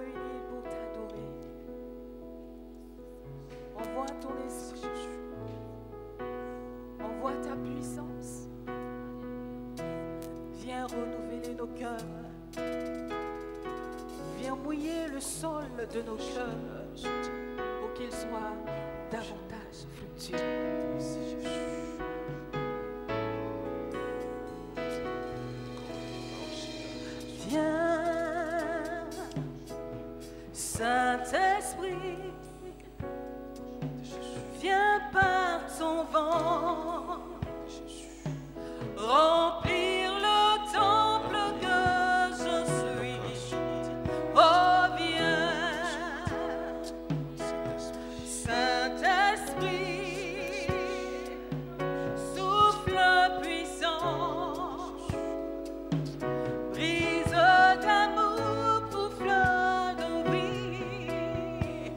réunis pour t'adorer. Envoie ton esprit. Envoie ta puissance. Viens renouveler nos cœurs. Viens mouiller le sol de nos cœurs pour qu'ils soient davantage fructueux. Viens, Saint-Esprit, viens par ton vent, remplir le temple que je suis. Oh, viens, Saint-Esprit, souffle puissant, brise d'amour pour fleur de vie.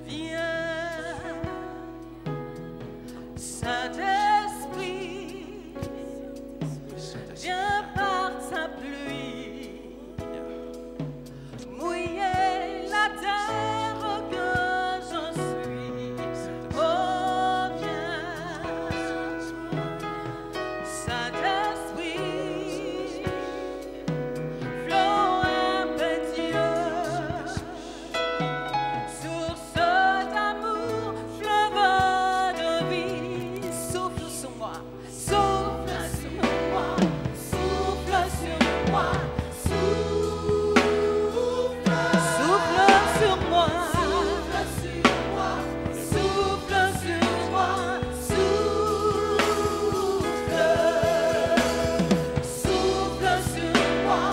Viens, Saint-Esprit, viens par ta pluie, mouiller la terre que je suis. Oh, viens, Saint-Esprit, flot impétueux, source d'amour, fleuve de vie. Souffle sur moi, souffle sur moi, souffle sur moi, souffle sur moi, souffle sur moi, souffle sur moi,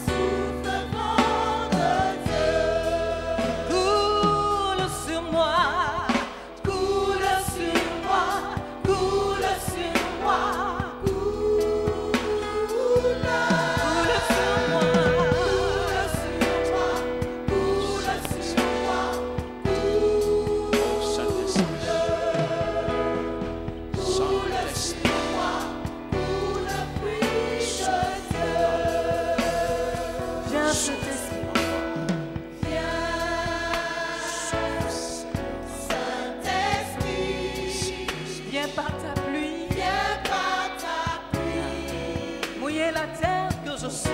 souffle vent de Dieu, coule sur moi, coule sur moi, coule sur moi, coule sur moi, coule sur moi, viens Saint-Esprit, viens par ta pluie, mouiller la terre que je suis.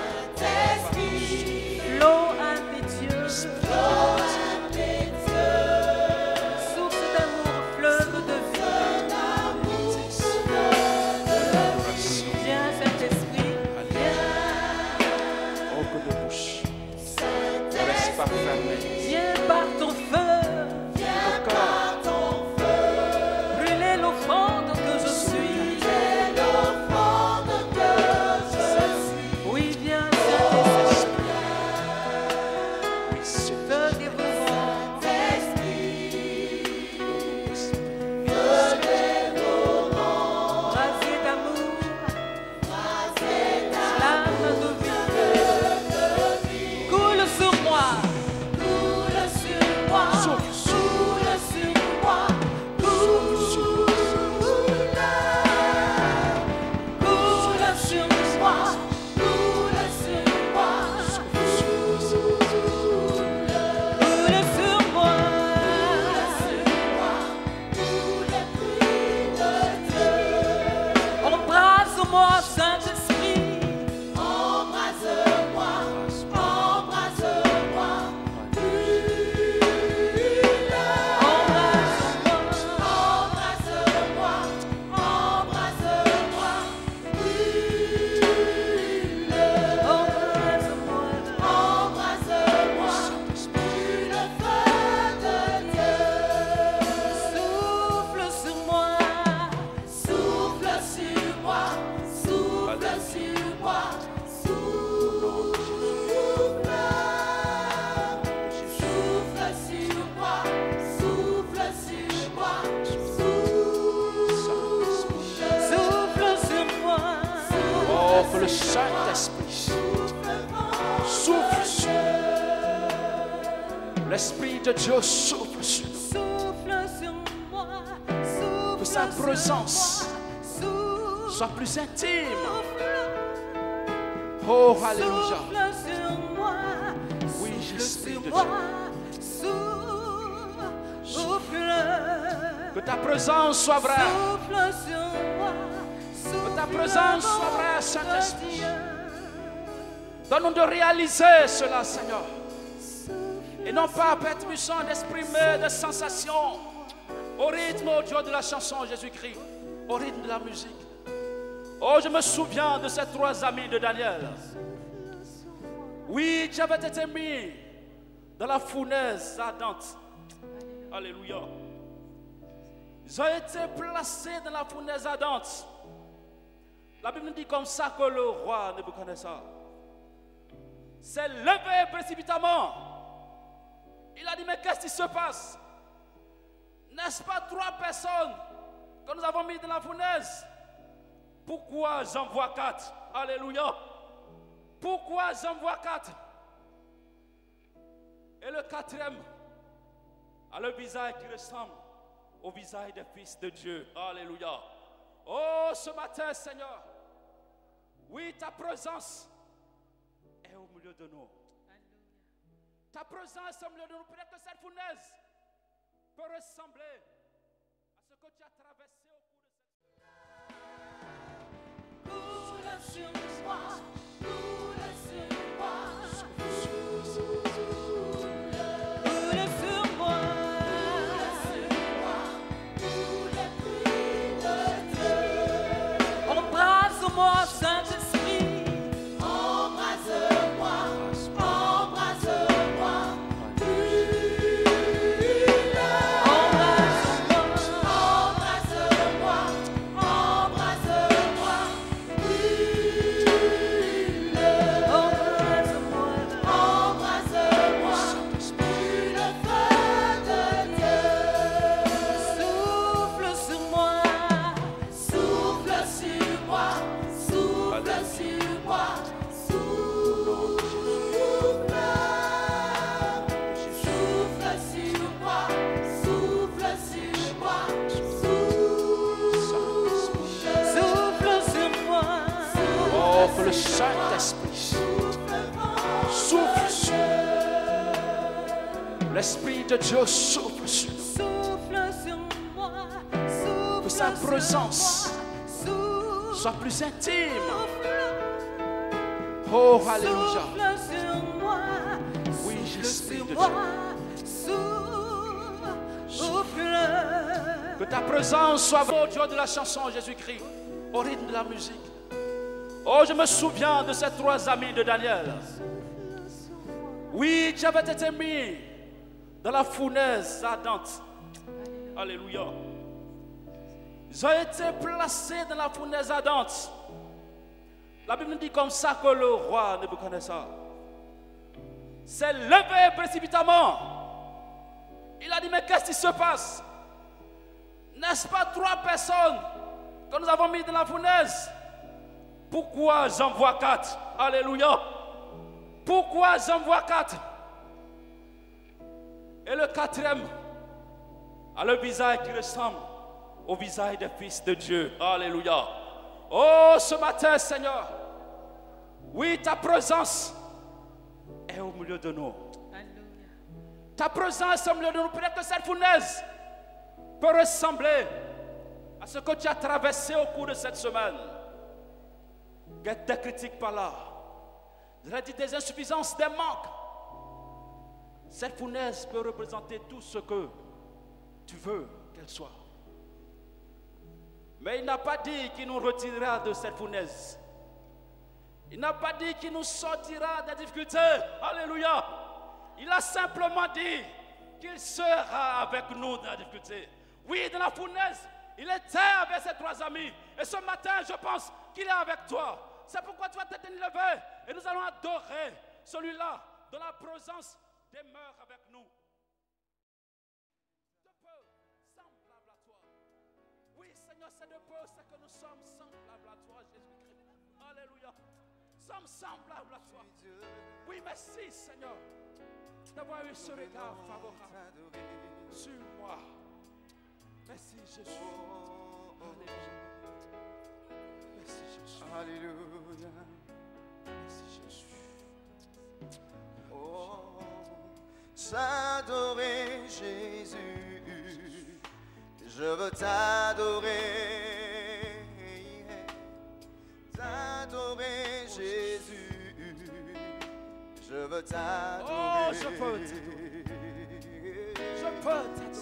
Saint-Esprit, flot impétueux, source d'amour, fleuve de vie. Viens Saint-Esprit, Ouvre nos bouches. Ne laisse pas fermer viens par ton feu, ton corps. brûler l'offrande que je suis. Oui, viens Saint-Esprit, Oui, Seigneur. feu dévorant, brasier d'amour, flamme de vie, coule sur moi, coule sur moi, Souffle sur coule sur moi, coule sur moi, coule sur moi, coule sur moi, embrase-moi Saint-Esprit, embrase-moi, embrase-moi, embrase-moi, embrase-moi, embrase-moi, le feu de Dieu. Souffle sur moi, souffle sur moi, souffle sur moi, souffle, souffle sur moi, souffle sur moi, souffle sur moi, Oh, pour le Saint-Esprit. Souffle sur nous. L'Esprit de Dieu souffle sur nous. souffle sur moi, souffle sa présence soit plus intime. Oh, alléluia. Oui, j'espère de Dieu. Que ta présence soit vraie. Que ta présence soit vraie, Saint-Esprit. Donne-nous de réaliser cela, Seigneur. Et non pas, Père puissant, d'exprimer des sensations au rythme, au Dieu de la chanson Jésus-Christ, au rythme de la musique. Oh, je me souviens de ces 3 amis de Daniel. Oui, tu avais été mis dans la fournaise ardente. Alléluia. Ils ont été placés dans la fournaise ardente. La Bible nous dit comme ça que le roi Nebuchadnezzar s'est levé précipitamment. Il a dit, mais qu'est-ce qui se passe? N'est-ce pas 3 personnes que nous avons mis dans la fournaise? Pourquoi j'en vois 4? Alléluia. Pourquoi j'en vois 4? Et le 4e a le visage qui ressemble au visage des fils de Dieu. Alléluia. Oh, ce matin, Seigneur, oui, ta présence est au milieu de nous. Ta présence est au milieu de nous. Peut-être que cette fournaise peut ressembler à ce que tu as traversé au cours de cette... Coule sur moi, coule sur moi, coule sur moi, coule pluie de Dieu. Embrase-moi, Saint-Esprit, embrase-moi, embrase-moi, que le Saint-Esprit souffle sur nous. L'Esprit de Dieu souffle sur nous. Que sa présence soit plus intime. Oh, alléluia. Oui, l'Esprit de Dieu. Que ta présence soit au Dieu de la chanson Jésus-Christ, au rythme de la musique. Oh, je me souviens de ces 3 amis de Daniel. Oui, tu avais été mis dans la fournaise ardente. Alléluia. Ils ont été placés dans la fournaise ardente. La Bible nous dit comme ça que le roi Nebuchadnezzar s'est levé précipitamment. Il a dit, mais qu'est-ce qui se passe? N'est-ce pas 3 personnes que nous avons mis dans la fournaise? Pourquoi j'en vois 4? Alléluia. Pourquoi j'en vois 4? Et le 4e a le visage qui ressemble au visage des fils de Dieu. Alléluia. Oh, ce matin, Seigneur, oui, ta présence est au milieu de nous. Ta présence est au milieu de nous. Peut-être que cette fournaise peut ressembler à ce que tu as traversé au cours de cette semaine. Des critiques par là, des insuffisances, des manques. Cette fournaise peut représenter tout ce que tu veux qu'elle soit. Mais il n'a pas dit qu'il nous retirera de cette fournaise. Il n'a pas dit qu'il nous sortira des difficultés. Alléluia. Il a simplement dit qu'il sera avec nous dans la difficulté. Oui, dans la fournaise, il était avec ses 3 amis. Et ce matin, je pense qu'il est avec toi. C'est pourquoi tu vas te lever et nous allons adorer celui-là dont la présence demeure avec nous. De peu semblable à toi. Oui, Seigneur, c'est de peu c'est que nous sommes semblables à toi, Jésus-Christ. Alléluia. Nous sommes semblables à toi. Oui, merci, Seigneur, d'avoir eu ce regard favorable sur moi. Merci, Jésus. Alléluia. Oh, t'adorer Jésus, je veux t'adorer, t'adorer Jésus, je veux t'adorer. Oh, je peux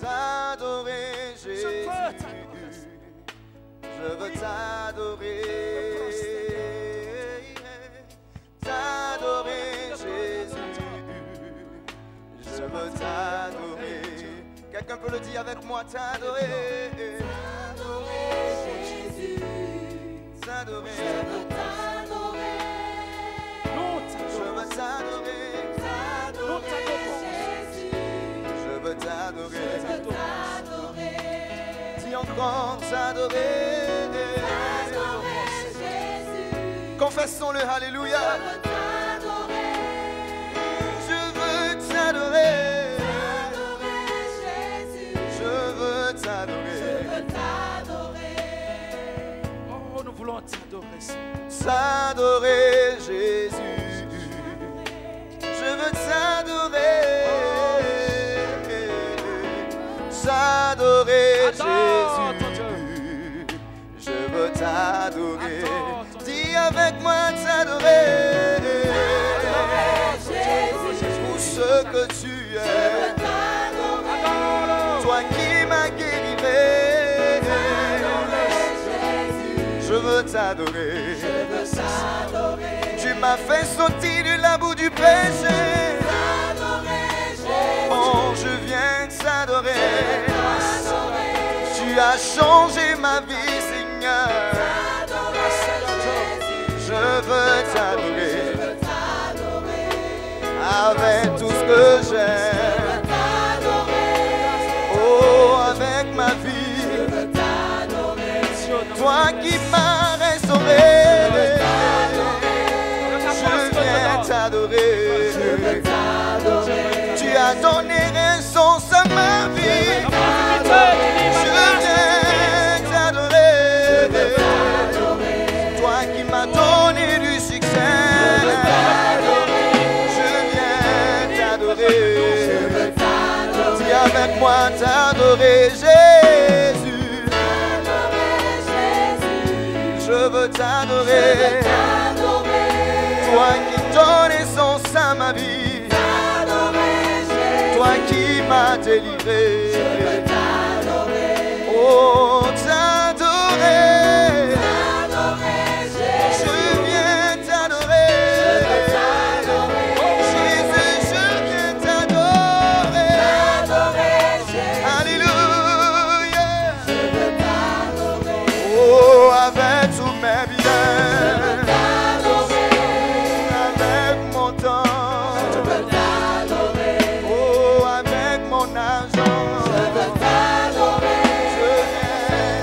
t'adorer Jésus, je peux t'adorer. je veux t'adorer, t'adorer Jésus, je veux t'adorer. Quelqu'un peut le dire avec moi, t'adorer, T'adorer Jésus, t'adorer, je veux t'adorer, je veux t'adorer, t'adorer Jésus, je veux t'adorer, je veux t'adorer, dis encore t'adorer, t'adorer Jésus, confessons-le, alléluia, je veux t'adorer, je veux t'adorer, t'adorer Jésus, je veux je t'adorer, veux t'adorer, Oh, nous voulons t'adorer, Seigneur. t'adorer Jésus, je veux t'adorer, t'adorer Adore ton Jésus, je veux t'adorer, Adore ton dis avec moi t'adorer, Jésus, pour ce que tu es, toi qui m'as guéri, je veux t'adorer, tu m'as fait sortir de la boue du péché, oh je viens t'adorer, tu as changé ma vie Seigneur, je veux t'adorer, avec tout ce que j'ai, oh avec ma vie, toi qui m'as restauré, je viens t'adorer, tu as donné raison à ma vie, je viens t'adorer, toi qui m'as donné du succès, je viens t'adorer, dis avec moi t'adorer Jésus, je veux t'adorer, toi qui donnes sens à ma vie, toi qui m'as délivré, oh t'adorer, je viens t'adorer, Jésus je viens t'adorer, alléluia, oh avec tous mes biens, avec mon temps, oh avec mon argent, je viens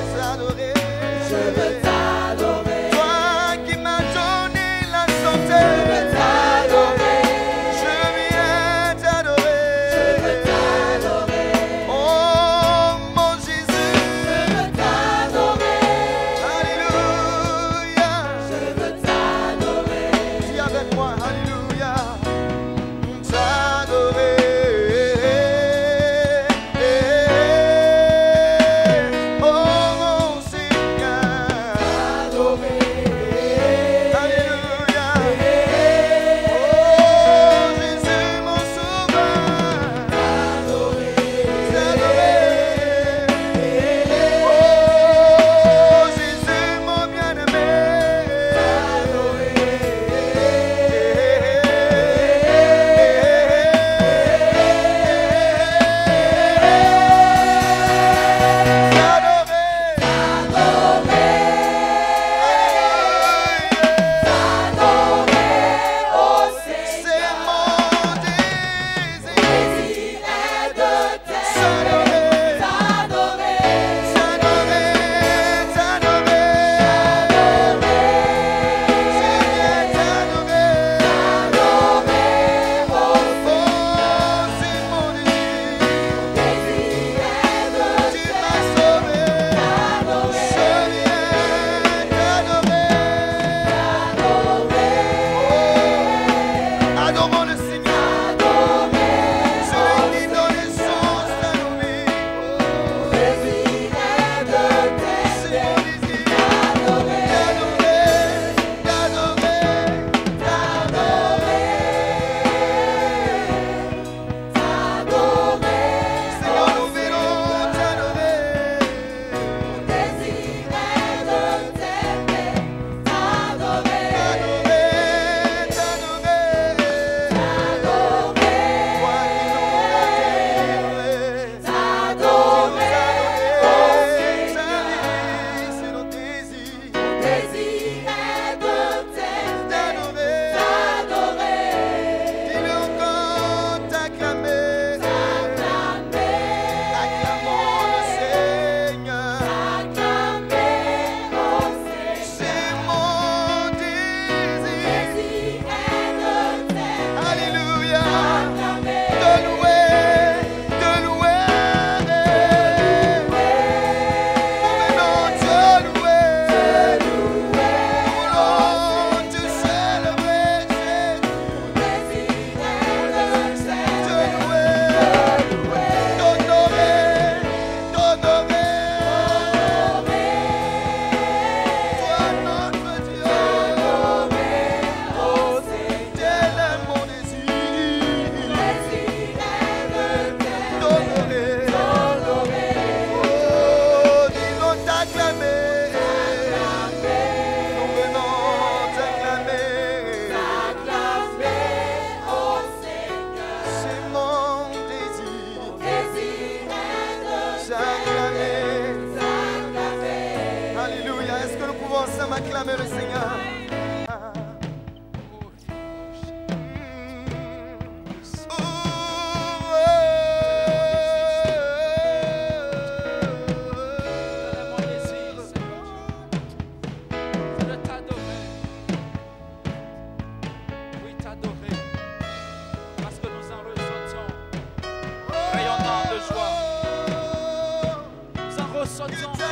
ensemble acclamer le Seigneur.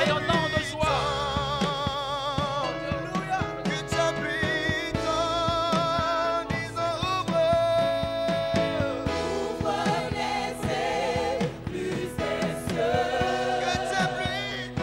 Rayonnant de joie. Que t'abrites en disant ouvre les yeux, plus des cieux. que t'abrites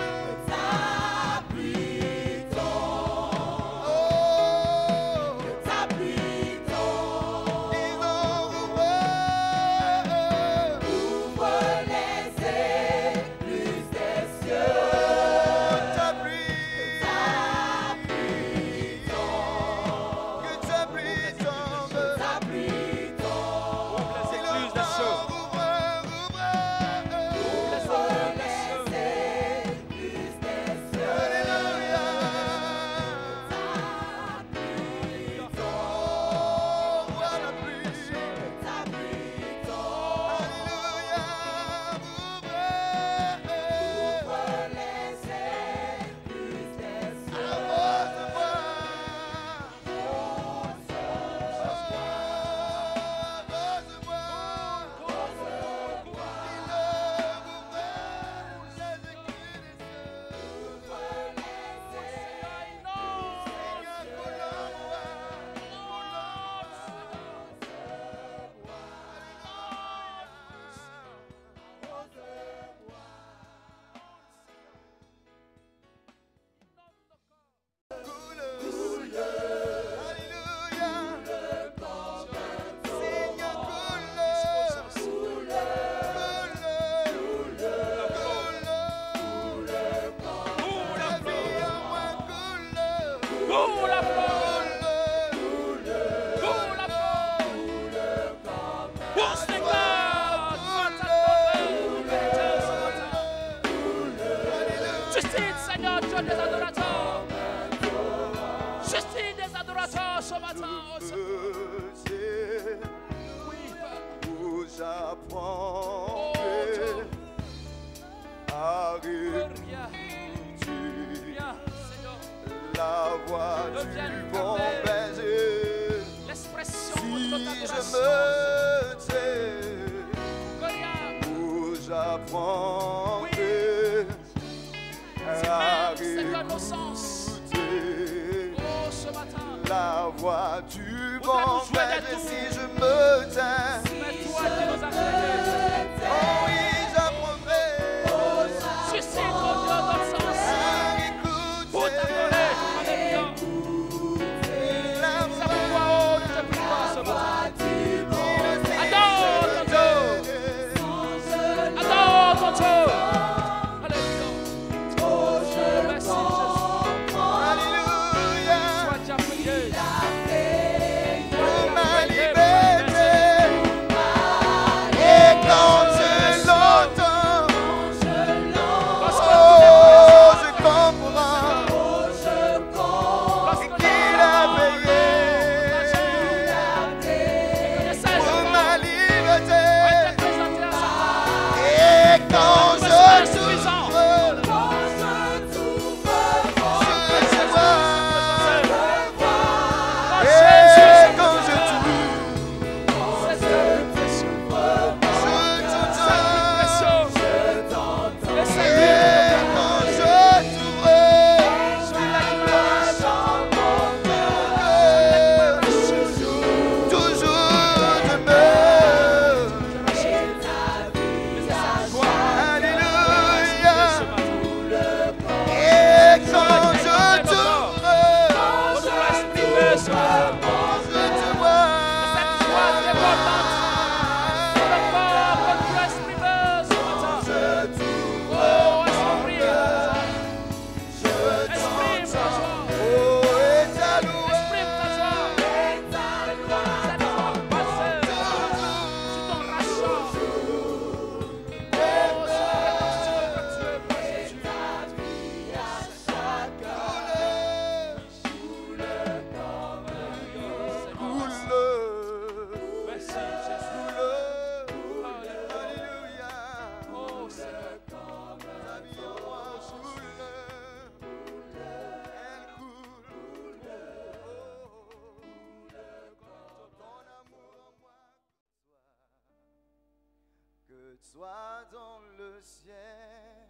sois dans le ciel.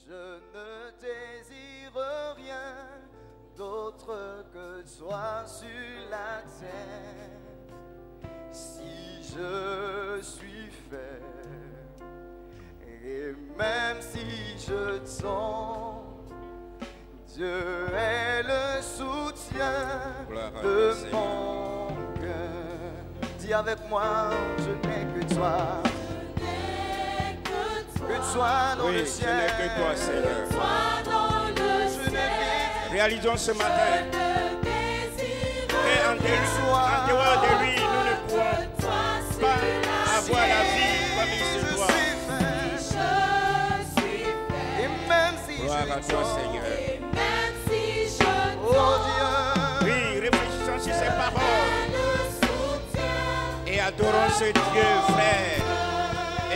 Je ne désire rien d'autre que toi sur la terre. Si je suis faible, et même si je tombe, Dieu est le soutien de mon cœur. Dis avec moi, je n'ai que toi. Que toi dans le ciel. Ce n'est que toi, Seigneur. Réalisons ce matin qu'en dehors de lui, nous ne pouvons pas avoir la vie comme il se doit. Et même si Gloire à toi, Seigneur. Oh Dieu. Oui, réfléchissons sur ces paroles et adorons ce Dieu vrai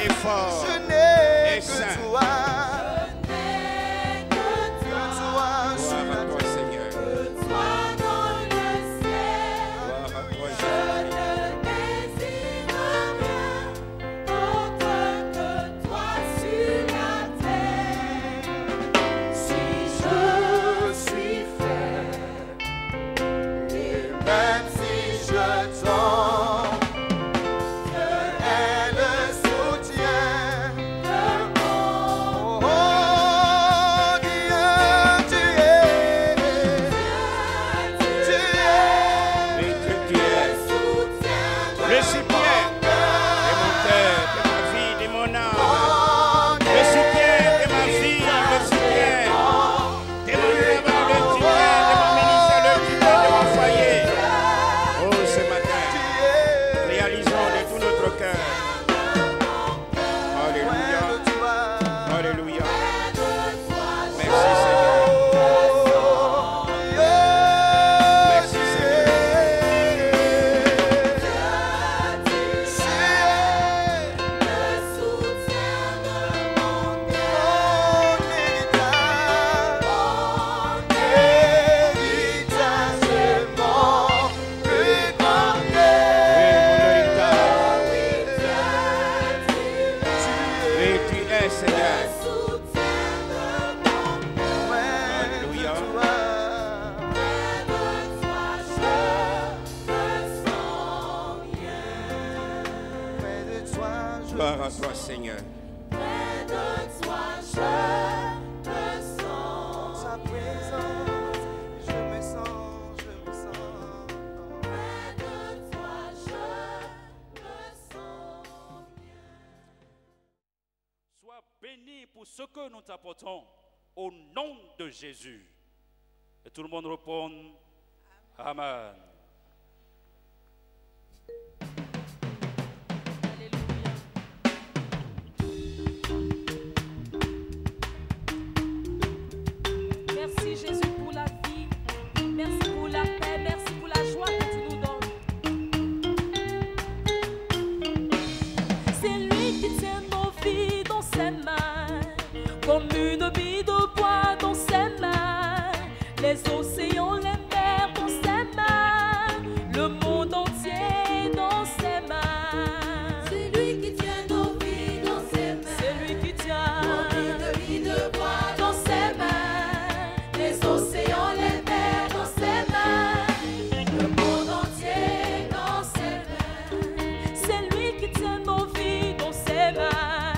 et fort Je n'ai et que saint. toi. Gloire à toi, Seigneur. Gloire à toi, Jésus. Je suis faible. Et même si je tombe, Dieu est le soutien de mon oh, Dieu, tu es. Oui, que tu es le soutien de mon cœur, de ma vie, de mon âme. Le soutien de ma vie, le soutien de mon travail, le soutien de mon ministère, le soutien de mon foyer. Oh, ce matin, réalisons de tout notre cœur. Alléluia. Alléluia. Merci Seigneur. Merci Et tu es Seigneur. Alléluia. Gloire à toi Seigneur. Sa présence, je me sens. Sois béni pour ce que nous t'apportons au nom de Jésus. Et tout le monde répond Amen. Merci Jésus pour la vie, merci pour la paix, merci pour la joie que tu nous donnes. C'est lui qui tient nos vies dans ses mains, comme une bille de bois dans ses mains, les océans, les mers dans ses mains, le monde entier dans ses mains. C'est lui qui tient nos vies dans ses mains. C'est lui qui tient Une vie de bois dans ses mains, les océans, les mers dans ses mains, le monde entier dans ses mains. c'est lui qui tient nos vies dans ses mains,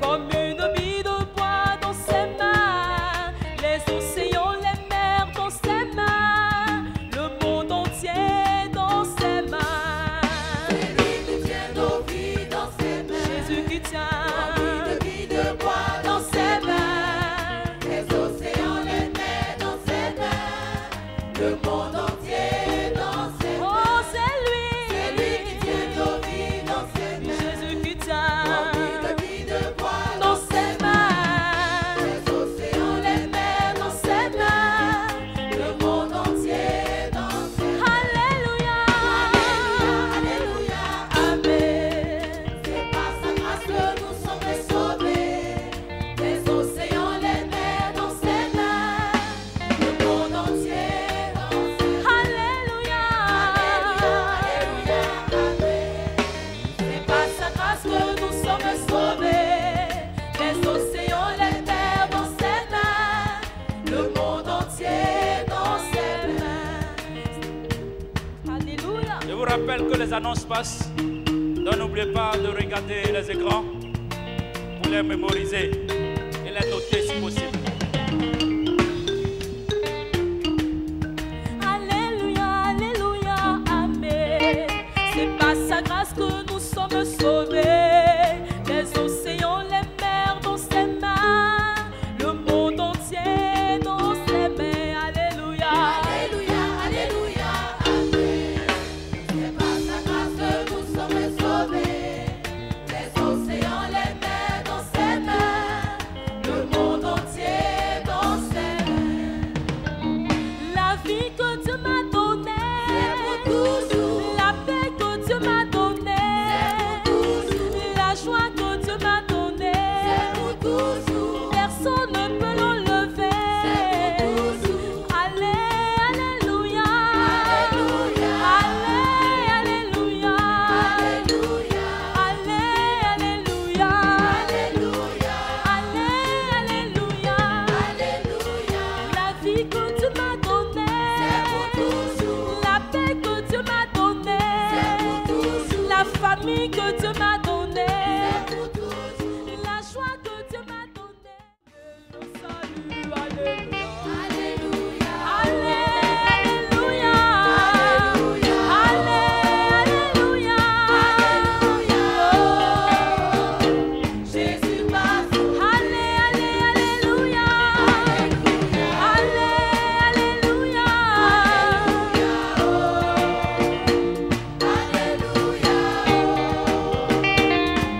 comme une bille de bois dans ses mains, les océans, les mers dans ses mains, le monde entier dans ses mains. C'est lui qui tient nos vies dans ses mains. Jésus qui tient Une vie de bois dans ses mains, les océans, les mers dans ses mains. Le monde entier dans ses mains. oh c'est lui qui tient nos vies dans ses mains. Jésus qui tient Une vie de bois dans ses mains, les océans, les mers dans ses mains, le monde entier dans ses mains. Alléluia, Alléluia, Amen. c'est par sa grâce que nous sommes sauvés. Les océans, les mers dans ses mains. Le monde entier dans ses mains. vous rappelle que les annonces passent. Donc n'oubliez pas de regarder les écrans pour les mémoriser et les noter si possible. Alléluia, Alléluia, Amen. C'est par sa grâce que nous sommes sauvés. Les océans, les mers dans ses mains, le monde entier dans ses mains. Alléluia, Alléluia, Alléluia, Amen. C'est par sa grâce que nous sommes sauvés. Les océans, les mers dans ses mains, le monde entier dans ses mains. la vie que Dieu m'a donnée, C'est pour toujours. la paix que Dieu m'a donnée, C'est pour toujours. la joie que Dieu m'a donnée. C'est pour toujours. Personne ne peut l'enlever. C'est pour toujours. Allez, Alléluia. Alléluia. Allez, Alléluia. Alléluia. Allez, Alléluia. Alléluia. Allez, Alléluia. Alléluia. La vie que Dieu m'a donnée, C'est pour toujours. la paix que Dieu m'a donnée, C'est pour toujours. la famille que Dieu m'a donnée, C'est pour toujours. la joie que Dieu m'a donnée. Le salut, Alléluia. Alléluia. Allez, Alléluia. Alléluia. Allez, Alléluia. Jésus m'a sauvé. Allez, Alléluia. Allez, Alléluia.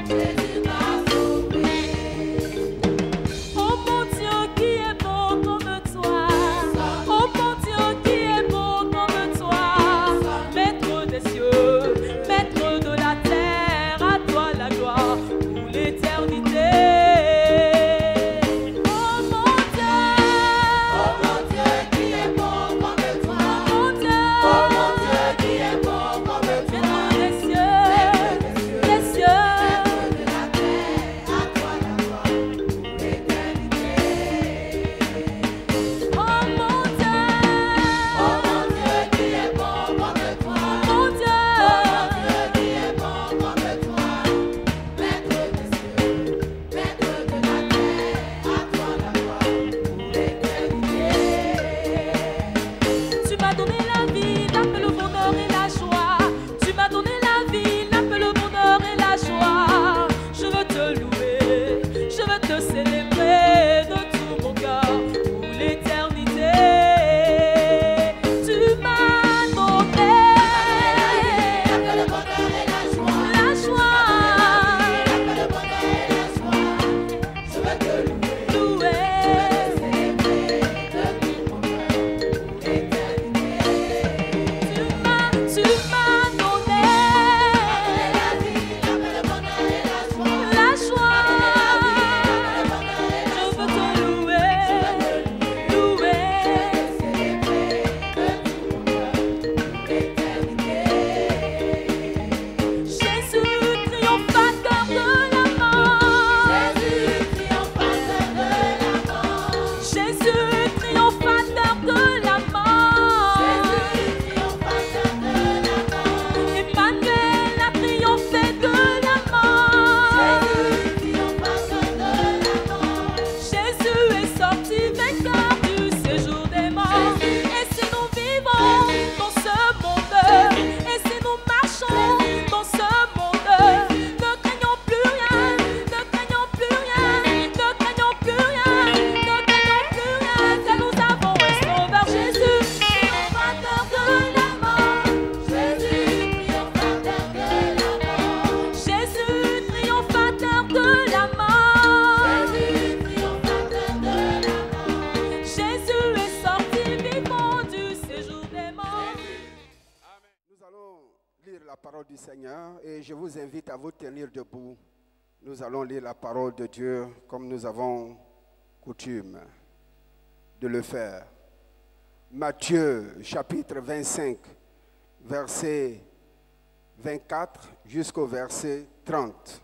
Jésus m'a sauvé. Oh mon Dieu qui est bon comme toi. Oh mon Dieu qui est bon comme toi. Maître des cieux, maître de la terre, à toi la gloire pour l'éternité. Oh mon Dieu, Oh mon Dieu qui est bon comme toi. mon Dieu, Oh mon Dieu qui est bon comme toi. maître des cieux, des cieux. De la terre, à toi la gloire pour l'éternité. Oh mon Dieu, Oh mon Dieu qui est bon comme toi. mon Dieu. Oh mon Dieu qui est bon comme toi. Maître des cieux, maître de la terre, à toi la gloire pour l'éternité. Tu m'as donné la vie, la paix, le bonheur et la joie. Tu m'as donné la vie, la paix, le bonheur et la joie. Je veux te louer, je veux te célébrer de tout mon cœur pour l'éternité. Tu m'as donné La paix, le bonheur et la joie. la joie, La paix, le bonheur et la joie. Je veux te louer, louer. célébrer de tout mon cœur pour l'éternité. Tu m'as donné La vie, la paix, le bonheur et la joie. la joie. Le bonheur et Je veux te louer, louer. célébrer de tout mon cœur pour l'éternité. Jésus, triomphateur de la mort. Jésus, triomphateur de la mort. Jésus, triomphateur de la mort. Jésus, triomphateur de la mort. Emmanuel a triomphé de la mort. Jésus, triomphateur de la mort. Jésus est sorti vainqueur du séjour des morts. Et si nous vivons dans ce monde, et si nous marchons dans ce monde, ne craignons plus rien, ne craignons plus rien, ne craignons plus rien, ne craignons plus rien, car nous avons un sauveur Jésus, triomphateur de la mort. Jésus, triomphateur de la mort. Jésus, triomphateur de la mort. Jésus, triomphateur de la mort. Jésus est sorti vivant du séjour des morts. Nous allons lire la parole du Seigneur et je vous invite à vous tenir debout. Nous allons lire la parole de Dieu comme nous avons coutume de le faire. Matthieu chapitre 25, verset 24 jusqu'au verset 30.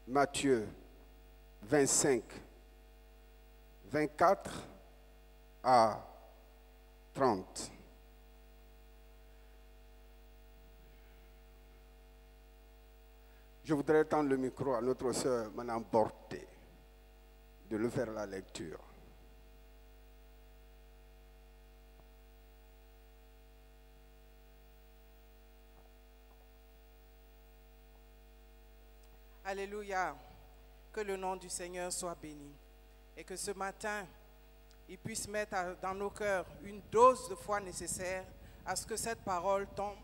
Matthieu 25, 24 à 30. Je voudrais tendre le micro à notre sœur, Madame Borté, de lui faire la lecture. Alléluia. Que le nom du Seigneur soit béni. Et que ce matin, il puisse mettre dans nos cœurs une dose de foi nécessaire à ce que cette parole tombe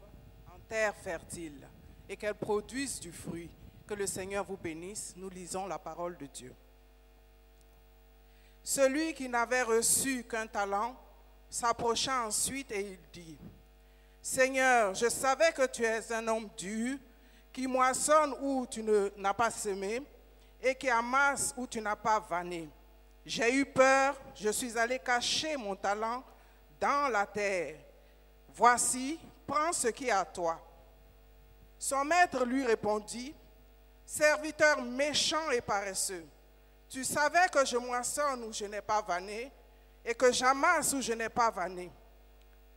en terre fertile et qu'elle produise du fruit. Que le Seigneur vous bénisse. Nous lisons la parole de Dieu. Celui qui n'avait reçu qu'un talent s'approcha ensuite et il dit, « Seigneur, je savais que tu es un homme dur, qui moissonne où tu n'as pas semé et qui amasse où tu n'as pas vanné. J'ai eu peur, je suis allé cacher mon talent dans la terre. Voici, prends ce qui est à toi. » Son maître lui répondit, « Serviteur méchant et paresseux, tu savais que je moissonne où je n'ai pas vanné et que j'amasse où je n'ai pas vanné.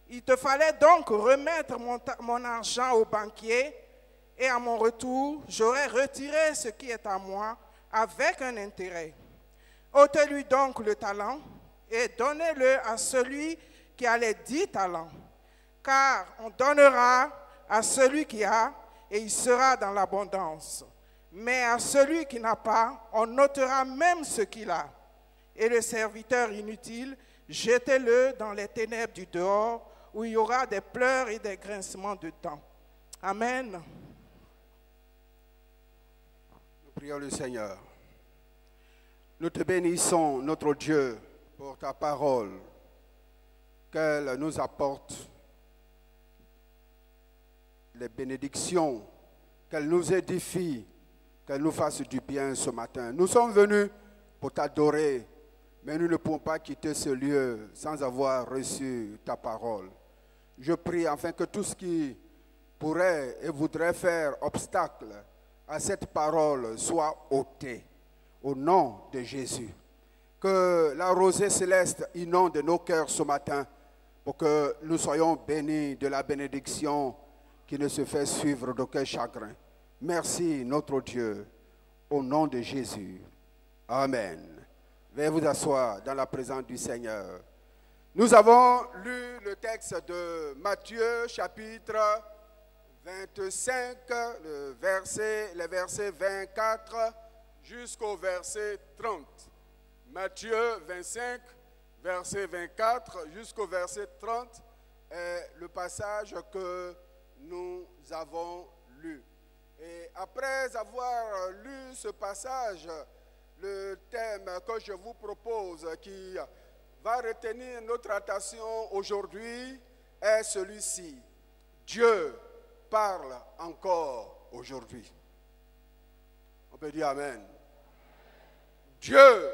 Il te fallait donc remettre mon argent au banquier et à mon retour, j'aurais retiré ce qui est à moi avec un intérêt. Ôtez-lui donc le talent et donnez-le à celui qui a les 10 talents, car on donnera à celui qui a et il sera dans l'abondance. Mais à celui qui n'a pas, on ôtera même ce qu'il a. Et le serviteur inutile, jetez-le dans les ténèbres du dehors, où il y aura des pleurs et des grincements de dents. » Amen. Nous prions le Seigneur. Nous te bénissons, notre Dieu, pour ta parole, qu'elle nous apporte les bénédictions, qu'elle nous édifie, qu'elle nous fasse du bien ce matin. Nous sommes venus pour t'adorer, mais nous ne pouvons pas quitter ce lieu sans avoir reçu ta parole. Je prie afin que tout ce qui pourrait et voudrait faire obstacle à cette parole soit ôté au nom de Jésus. Que la rosée céleste inonde nos cœurs ce matin pour que nous soyons bénis de la bénédiction qui ne se fait suivre d'aucun chagrin. Merci notre Dieu, au nom de Jésus. Amen. Veuillez vous asseoir dans la présence du Seigneur. Nous avons lu le texte de Matthieu chapitre 25, les versets 24 jusqu'au verset 30. Matthieu 25, verset 24 jusqu'au verset 30 est le passage que nous avons lu. Et après avoir lu ce passage, le thème que je vous propose qui va retenir notre attention aujourd'hui est celui-ci. Dieu parle encore aujourd'hui. On peut dire Amen. Dieu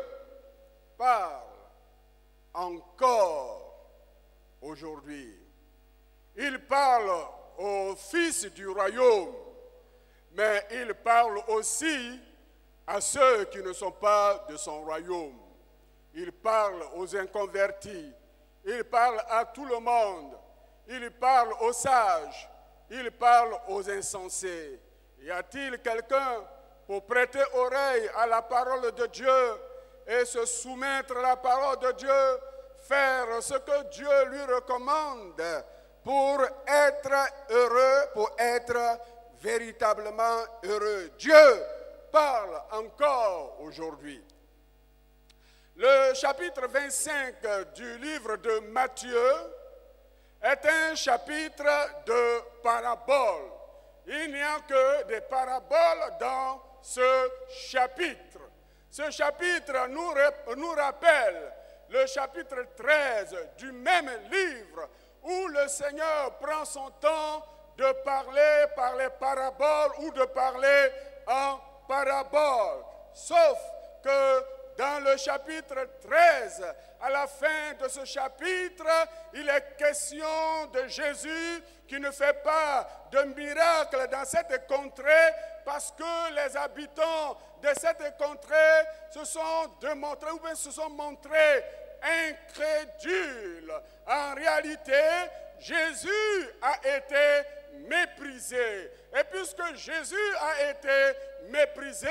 parle encore aujourd'hui. Il parle aux fils du royaume, mais il parle aussi à ceux qui ne sont pas de son royaume. Il parle aux inconvertis, il parle à tout le monde, il parle aux sages, il parle aux insensés. Y a-t-il quelqu'un pour prêter oreille à la parole de Dieu et se soumettre à la parole de Dieu, faire ce que Dieu lui recommande pour être heureux, pour être véritablement heureux? Dieu parle encore aujourd'hui. Le chapitre 25 du livre de Matthieu est un chapitre de paraboles. Il n'y a que des paraboles dans ce chapitre. Ce chapitre nous rappelle le chapitre 13 du même livre où le Seigneur prend son temps de parler par les paraboles ou de parler en paraboles. Sauf que dans le chapitre 13, à la fin de ce chapitre, il est question de Jésus qui ne fait pas de miracle dans cette contrée parce que les habitants de cette contrée se sont démontrés ou bien se sont montrés incrédules. En réalité, Jésus a été méprisé. Et puisque Jésus a été méprisé,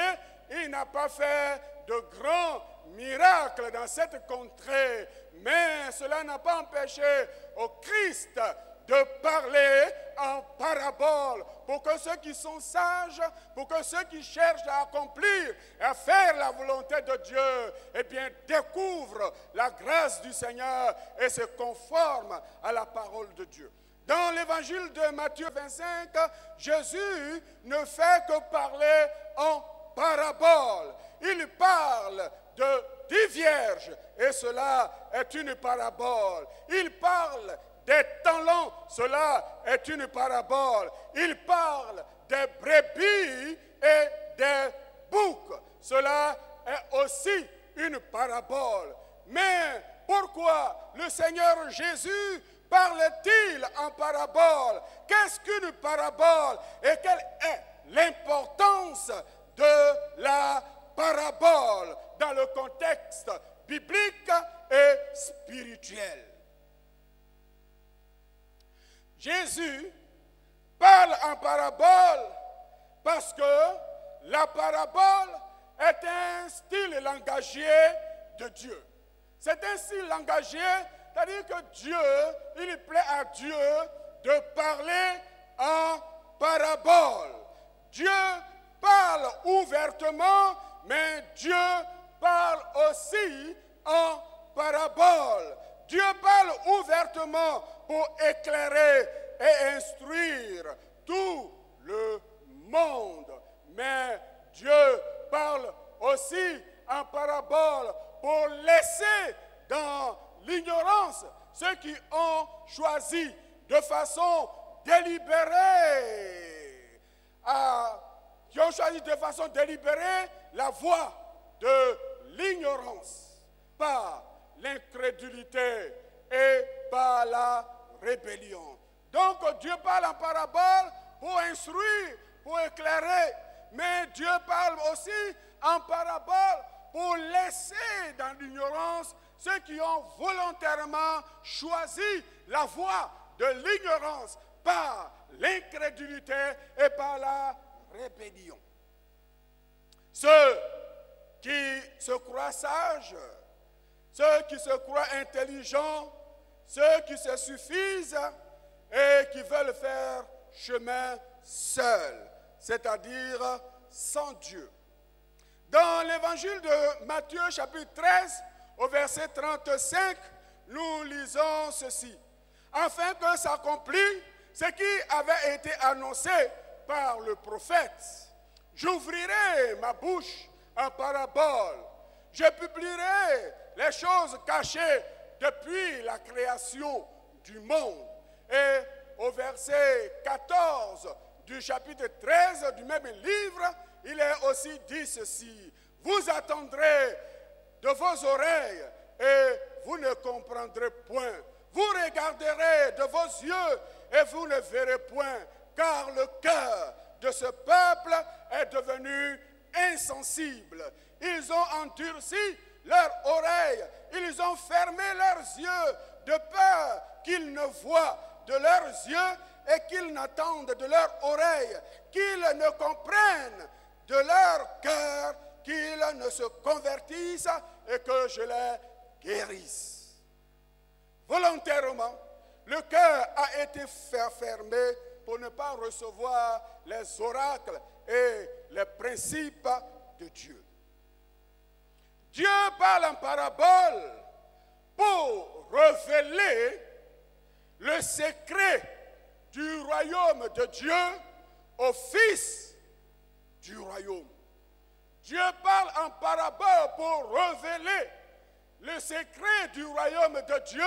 il n'a pas fait de grands miracles dans cette contrée. Mais cela n'a pas empêché au Christ de parler en parabole pour que ceux qui sont sages, pour que ceux qui cherchent à accomplir et à faire la volonté de Dieu, eh bien, découvrent la grâce du Seigneur et se conforment à la parole de Dieu. Dans l'évangile de Matthieu 25, Jésus ne fait que parler en parabole. Il parle de 10 vierges et cela est une parabole. Il parle des talents, cela est une parabole. Il parle des brebis et des boucs, cela est aussi une parabole. Mais pourquoi le Seigneur Jésus parle-t-il en parabole? Qu'est-ce qu'une parabole et quelle est l'importance de la parabole dans le contexte biblique et spirituel? Jésus parle en parabole parce que la parabole est un style langagier de Dieu. C'est un style langagier, c'est-à-dire que Dieu, il plaît à Dieu de parler en parabole. Dieu parle ouvertement, mais Dieu parle aussi en parabole. Dieu parle ouvertement pour éclairer et instruire tout le monde. Mais Dieu parle aussi en parabole pour laisser dans l'ignorance ceux qui ont choisi de façon délibérée, la voie de l'ignorance par l'incrédulité et par la rébellion. Donc Dieu parle en parabole pour instruire, pour éclairer, mais Dieu parle aussi en parabole pour laisser dans l'ignorance ceux qui ont volontairement choisi la voie de l'ignorance par l'incrédulité et par la rébellion. Ceux qui se croient sages, ceux qui se croient intelligents, ceux qui se suffisent et qui veulent faire chemin seuls, c'est-à-dire sans Dieu. Dans l'évangile de Matthieu chapitre 13, au verset 35, nous lisons ceci. Afin que s'accomplisse ce qui avait été annoncé par le prophète. J'ouvrirai ma bouche en parabole. Je publierai les choses cachées depuis la création du monde. Et au verset 14 du chapitre 13 du même livre, il est aussi dit ceci. Vous attendrez de vos oreilles et vous ne comprendrez point. Vous regarderez de vos yeux et vous ne verrez point, car le cœur de ce peuple est devenu insensible. Ils ont endurci leurs oreilles, ils ont fermé leurs yeux de peur qu'ils ne voient de leurs yeux et qu'ils n'entendent de leurs oreilles, qu'ils ne comprennent de leur cœur, qu'ils ne se convertissent et que je les guérisse. Volontairement, le cœur a été fermé pour ne pas recevoir les oracles et les principes de Dieu. Dieu parle en parabole pour révéler le secret du royaume de Dieu au Fils du royaume. Dieu parle en parabole pour révéler le secret du royaume de Dieu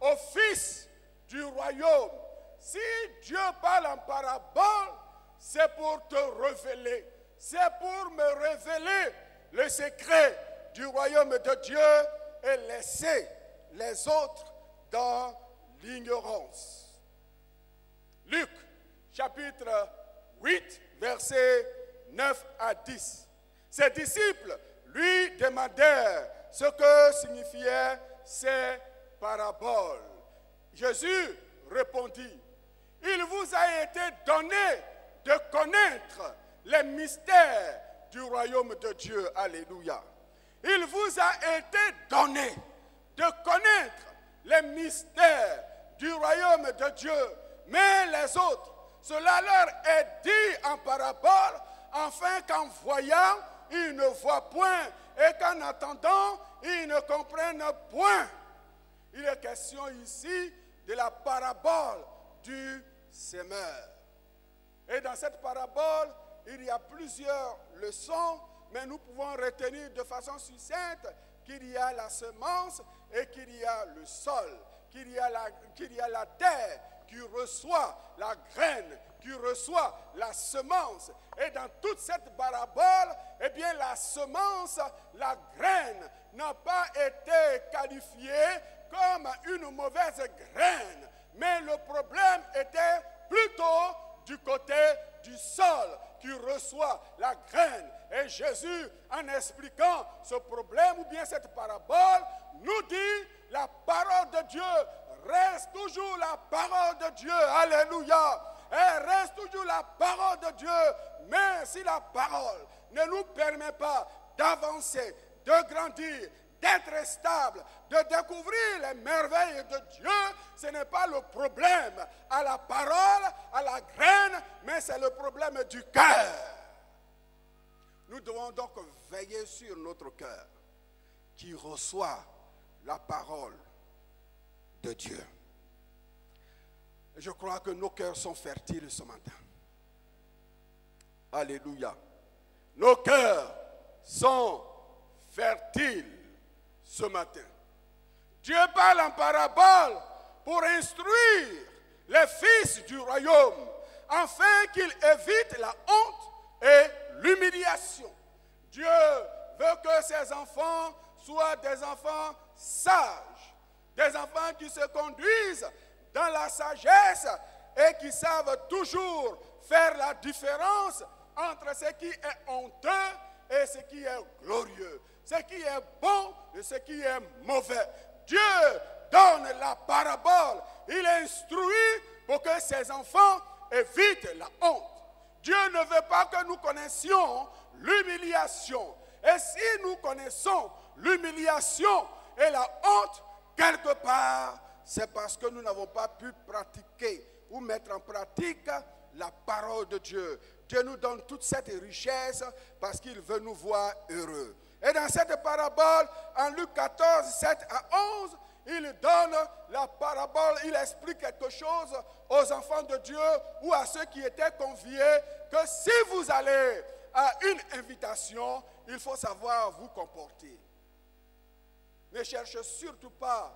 au Fils du royaume. Si Dieu parle en parabole, c'est pour te révéler, c'est pour me révéler le secret du royaume de Dieu et laisser les autres dans l'ignorance. Luc, chapitre 8, versets 9 à 10. Ses disciples lui demandèrent ce que signifiaient ces paraboles. Jésus répondit, Il vous a été donné de connaître les mystères du royaume de Dieu. Alléluia. Il vous a été donné de connaître les mystères du royaume de Dieu. Mais les autres, cela leur est dit en parabole, afin qu'en voyant, ils ne voient point, et qu'en attendant, ils ne comprennent point. Il est question ici de la parabole du semeur. Et dans cette parabole, il y a plusieurs leçons, mais nous pouvons retenir de façon succincte qu'il y a la semence et qu'il y a le sol, qu'il y a la terre qui reçoit la graine, qui reçoit la semence. Et dans toute cette parabole, eh bien la semence, la graine, n'a pas été qualifiée comme une mauvaise graine. Mais le problème était plutôt du côté du sol qui reçoit la graine. Et Jésus, en expliquant ce problème ou bien cette parabole, nous dit la parole de Dieu reste toujours la parole de Dieu. Alléluia. Elle reste toujours la parole de Dieu. Mais si la parole ne nous permet pas d'avancer, de grandir, d'être stable, de découvrir les merveilles de Dieu, ce n'est pas le problème à la parole, à la graine, mais c'est le problème du cœur. Nous devons donc veiller sur notre cœur qui reçoit la parole de Dieu. Je crois que nos cœurs sont fertiles ce matin. Alléluia. Nos cœurs sont fertiles ce matin. Dieu parle en parabole pour instruire les fils du royaume, afin qu'ils évitent la honte et l'humiliation. Dieu veut que ses enfants soient des enfants sages, des enfants qui se conduisent dans la sagesse et qui savent toujours faire la différence entre ce qui est honteux et ce qui est glorieux, ce qui est bon et ce qui est mauvais. Dieu donne la parabole, il instruit pour que ses enfants évitent la honte. Dieu ne veut pas que nous connaissions l'humiliation. Et si nous connaissons l'humiliation et la honte, quelque part, c'est parce que nous n'avons pas pu pratiquer ou mettre en pratique la parole de Dieu. Dieu nous donne toute cette richesse parce qu'il veut nous voir heureux. Et dans cette parabole, en Luc 14, 7 à 11, il donne la parabole, il explique quelque chose aux enfants de Dieu ou à ceux qui étaient conviés, que si vous allez à une invitation, il faut savoir vous comporter. Ne cherchez surtout pas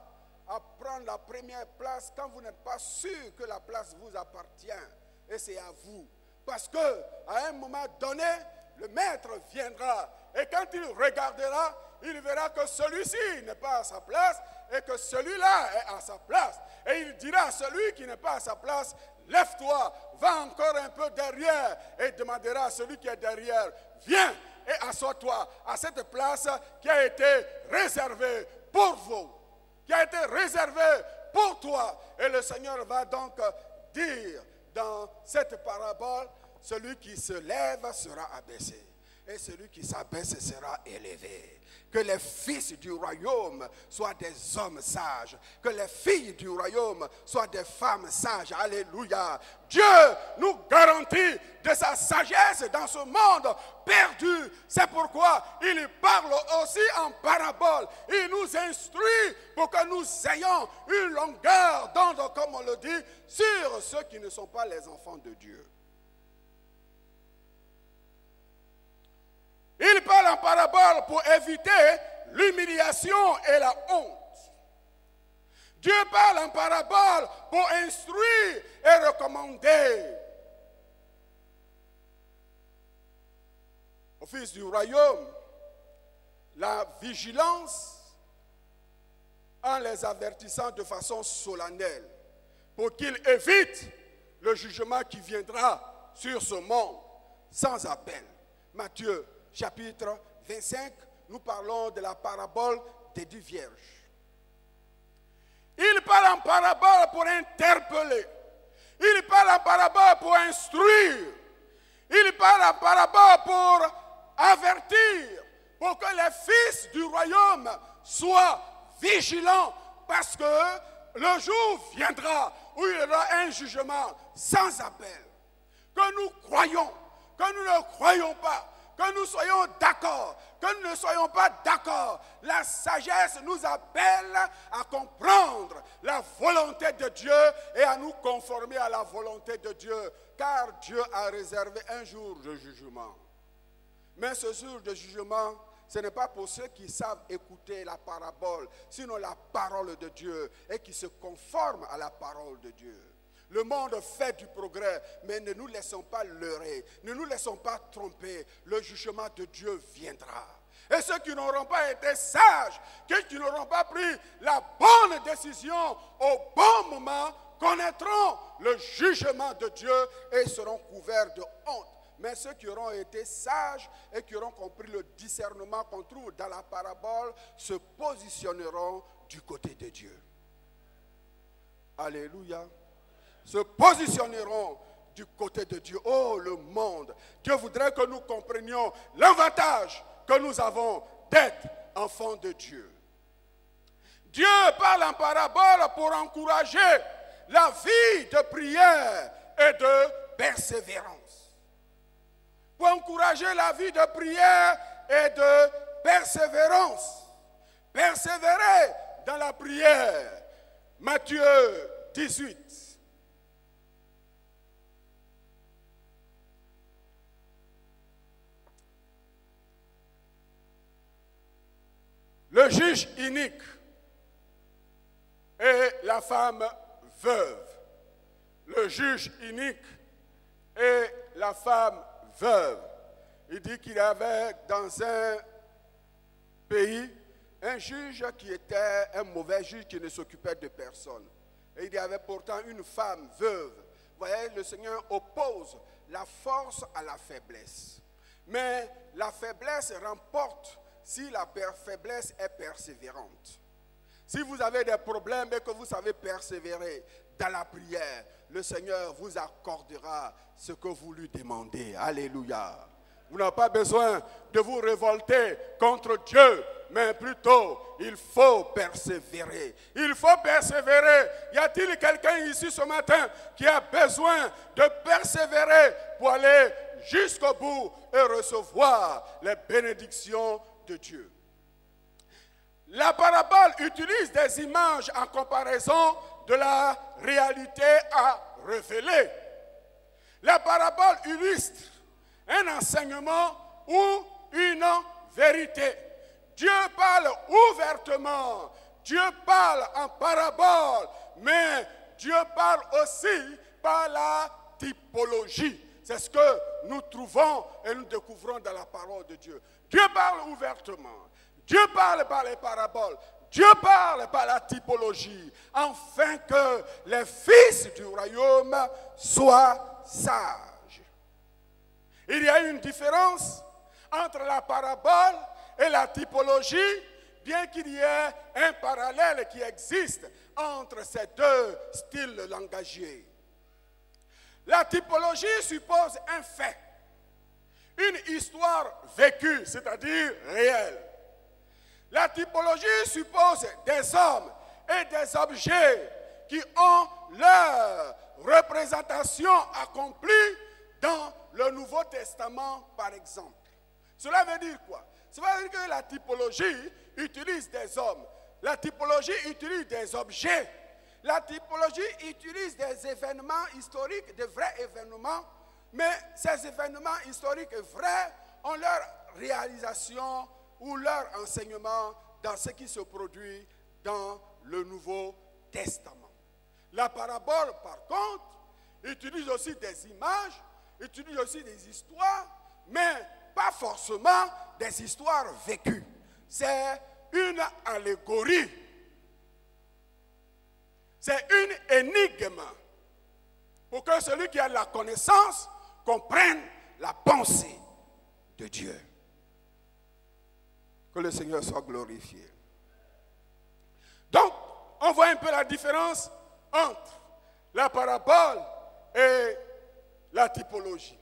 à prendre la première place quand vous n'êtes pas sûr que la place vous appartient. Et c'est à vous. Parce qu'à un moment donné, le maître viendra. Et quand il regardera, il verra que celui-ci n'est pas à sa place et que celui-là est à sa place. Et il dira à celui qui n'est pas à sa place, lève-toi, va encore un peu derrière. Et il demandera à celui qui est derrière, viens et assois-toi à cette place qui a été réservée pour vous, qui a été réservée pour toi. Et le Seigneur va donc dire dans cette parabole, celui qui se lève sera abaissé et celui qui s'abaisse sera élevé. Que les fils du royaume soient des hommes sages, que les filles du royaume soient des femmes sages. Alléluia. Dieu nous garantit de sa sagesse dans ce monde perdu. C'est pourquoi il parle aussi en parabole. Il nous instruit pour que nous ayons une longueur d'onde, comme on le dit, sur ceux qui ne sont pas les enfants de Dieu. Il parle en parabole pour éviter l'humiliation et la honte. Dieu parle en parabole pour instruire et recommander. Au fils du royaume, la vigilance en les avertissant de façon solennelle pour qu'ils évitent le jugement qui viendra sur ce monde sans appel. Matthieu chapitre 25, nous parlons de la parabole des 10 vierges. Il parle en parabole pour interpeller. Il parle parle en parabole pour instruire. Il parle en parabole pour avertir, pour que les fils du royaume soient vigilants, parce que le jour viendra où il y aura un jugement sans appel. Que nous croyons, que nous ne croyons pas, que nous soyons d'accord, que nous ne soyons pas d'accord. La sagesse nous appelle à comprendre la volonté de Dieu et à nous conformer à la volonté de Dieu, car Dieu a réservé un jour de jugement. Mais ce jour de jugement, ce n'est pas pour ceux qui savent écouter la parabole, sinon la parole de Dieu et qui se conforment à la parole de Dieu. Le monde fait du progrès, mais ne nous laissons pas leurrer, ne nous laissons pas tromper. Le jugement de Dieu viendra. Et ceux qui n'auront pas été sages, qui n'auront pas pris la bonne décision au bon moment, connaîtront le jugement de Dieu et seront couverts de honte. Mais ceux qui auront été sages et qui auront compris le discernement qu'on trouve dans la parabole se positionneront du côté de Dieu. Alléluia. Se positionneront du côté de Dieu. Oh, le monde. Dieu voudrait que nous comprenions l'avantage que nous avons d'être enfants de Dieu. Dieu parle en parabole pour encourager la vie de prière et de persévérance. Pour encourager la vie de prière et de persévérance. Persévérer dans la prière. Matthieu 18. Le juge inique et la femme veuve. Le juge inique et la femme veuve. Il dit qu'il y avait dans un pays un juge qui était un mauvais juge qui ne s'occupait de personne. Et il y avait pourtant une femme veuve. Vous voyez, le Seigneur oppose la force à la faiblesse. Mais la faiblesse remporte si la faiblesse est persévérante. Si vous avez des problèmes et que vous savez persévérer dans la prière, le Seigneur vous accordera ce que vous lui demandez. Alléluia. Vous n'avez pas besoin de vous révolter contre Dieu, mais plutôt, il faut persévérer. Il faut persévérer. Y a-t-il quelqu'un ici ce matin qui a besoin de persévérer pour aller jusqu'au bout et recevoir les bénédictions de Dieu? La parabole utilise des images en comparaison de la réalité à révéler. La parabole illustre un enseignement ou une vérité. Dieu parle ouvertement, Dieu parle en parabole, mais Dieu parle aussi par la typologie. C'est ce que nous trouvons et nous découvrons dans la parole de Dieu. Dieu parle ouvertement, Dieu parle par les paraboles, Dieu parle par la typologie, afin que les fils du royaume soient sages. Il y a une différence entre la parabole et la typologie, bien qu'il y ait un parallèle qui existe entre ces deux styles langagiers. La typologie suppose un fait, une histoire vécue, c'est-à-dire réelle. La typologie suppose des hommes et des objets qui ont leur représentation accomplie dans le Nouveau Testament, par exemple. Cela veut dire quoi? Cela veut dire que la typologie utilise des hommes, la typologie utilise des objets, la typologie utilise des événements historiques, des vrais événements, mais ces événements historiques vrais ont leur réalisation ou leur enseignement dans ce qui se produit dans le Nouveau Testament. La parabole, par contre, utilise aussi des images, utilise aussi des histoires, mais pas forcément des histoires vécues. C'est une allégorie. C'est une énigme pour que celui qui a la connaissance comprenne la pensée de Dieu. Que le Seigneur soit glorifié. Donc, on voit un peu la différence entre la parabole et la typologie.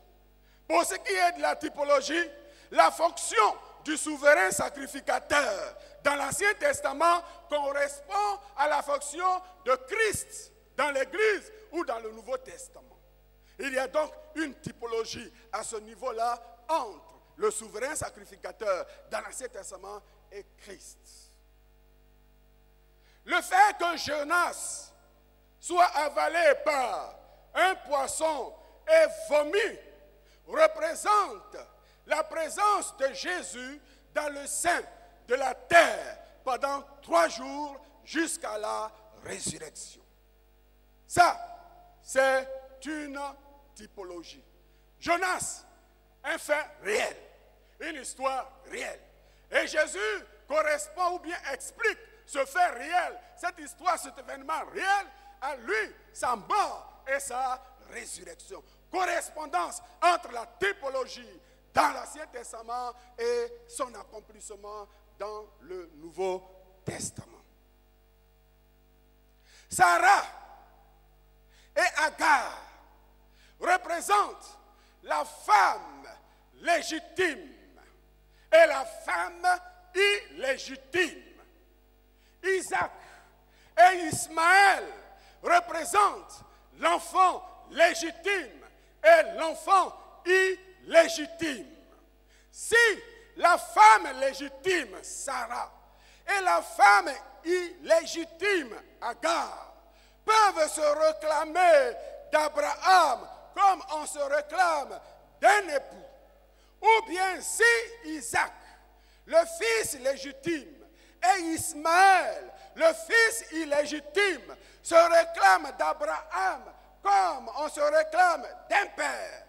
Pour ce qui est de la typologie, la fonction du souverain sacrificateur dans l'Ancien Testament correspond à la fonction de Christ dans l'Église ou dans le Nouveau Testament. Il y a donc une typologie à ce niveau-là entre le souverain sacrificateur dans l'Ancien Testament et Christ. Le fait que Jonas soit avalé par un poisson et vomi représente la présence de Jésus dans le sein de la terre pendant 3 jours jusqu'à la résurrection. Ça, c'est une typologie. Jonas, un fait réel, une histoire réelle. Et Jésus correspond ou bien explique ce fait réel, cette histoire, cet événement réel, à lui, sa mort et sa résurrection. Correspondance entre la typologie dans l'Ancien Testament et son accomplissement dans le Nouveau Testament. Sarah et Agar représentent la femme légitime et la femme illégitime. Isaac et Ismaël représentent l'enfant légitime et l'enfant illégitime. Si la femme légitime, Sarah, et la femme illégitime, Agar, peuvent se réclamer d'Abraham comme on se réclame d'un époux, ou bien si Isaac, le fils légitime, et Ismaël, le fils illégitime, se réclament d'Abraham comme on se réclame d'un père,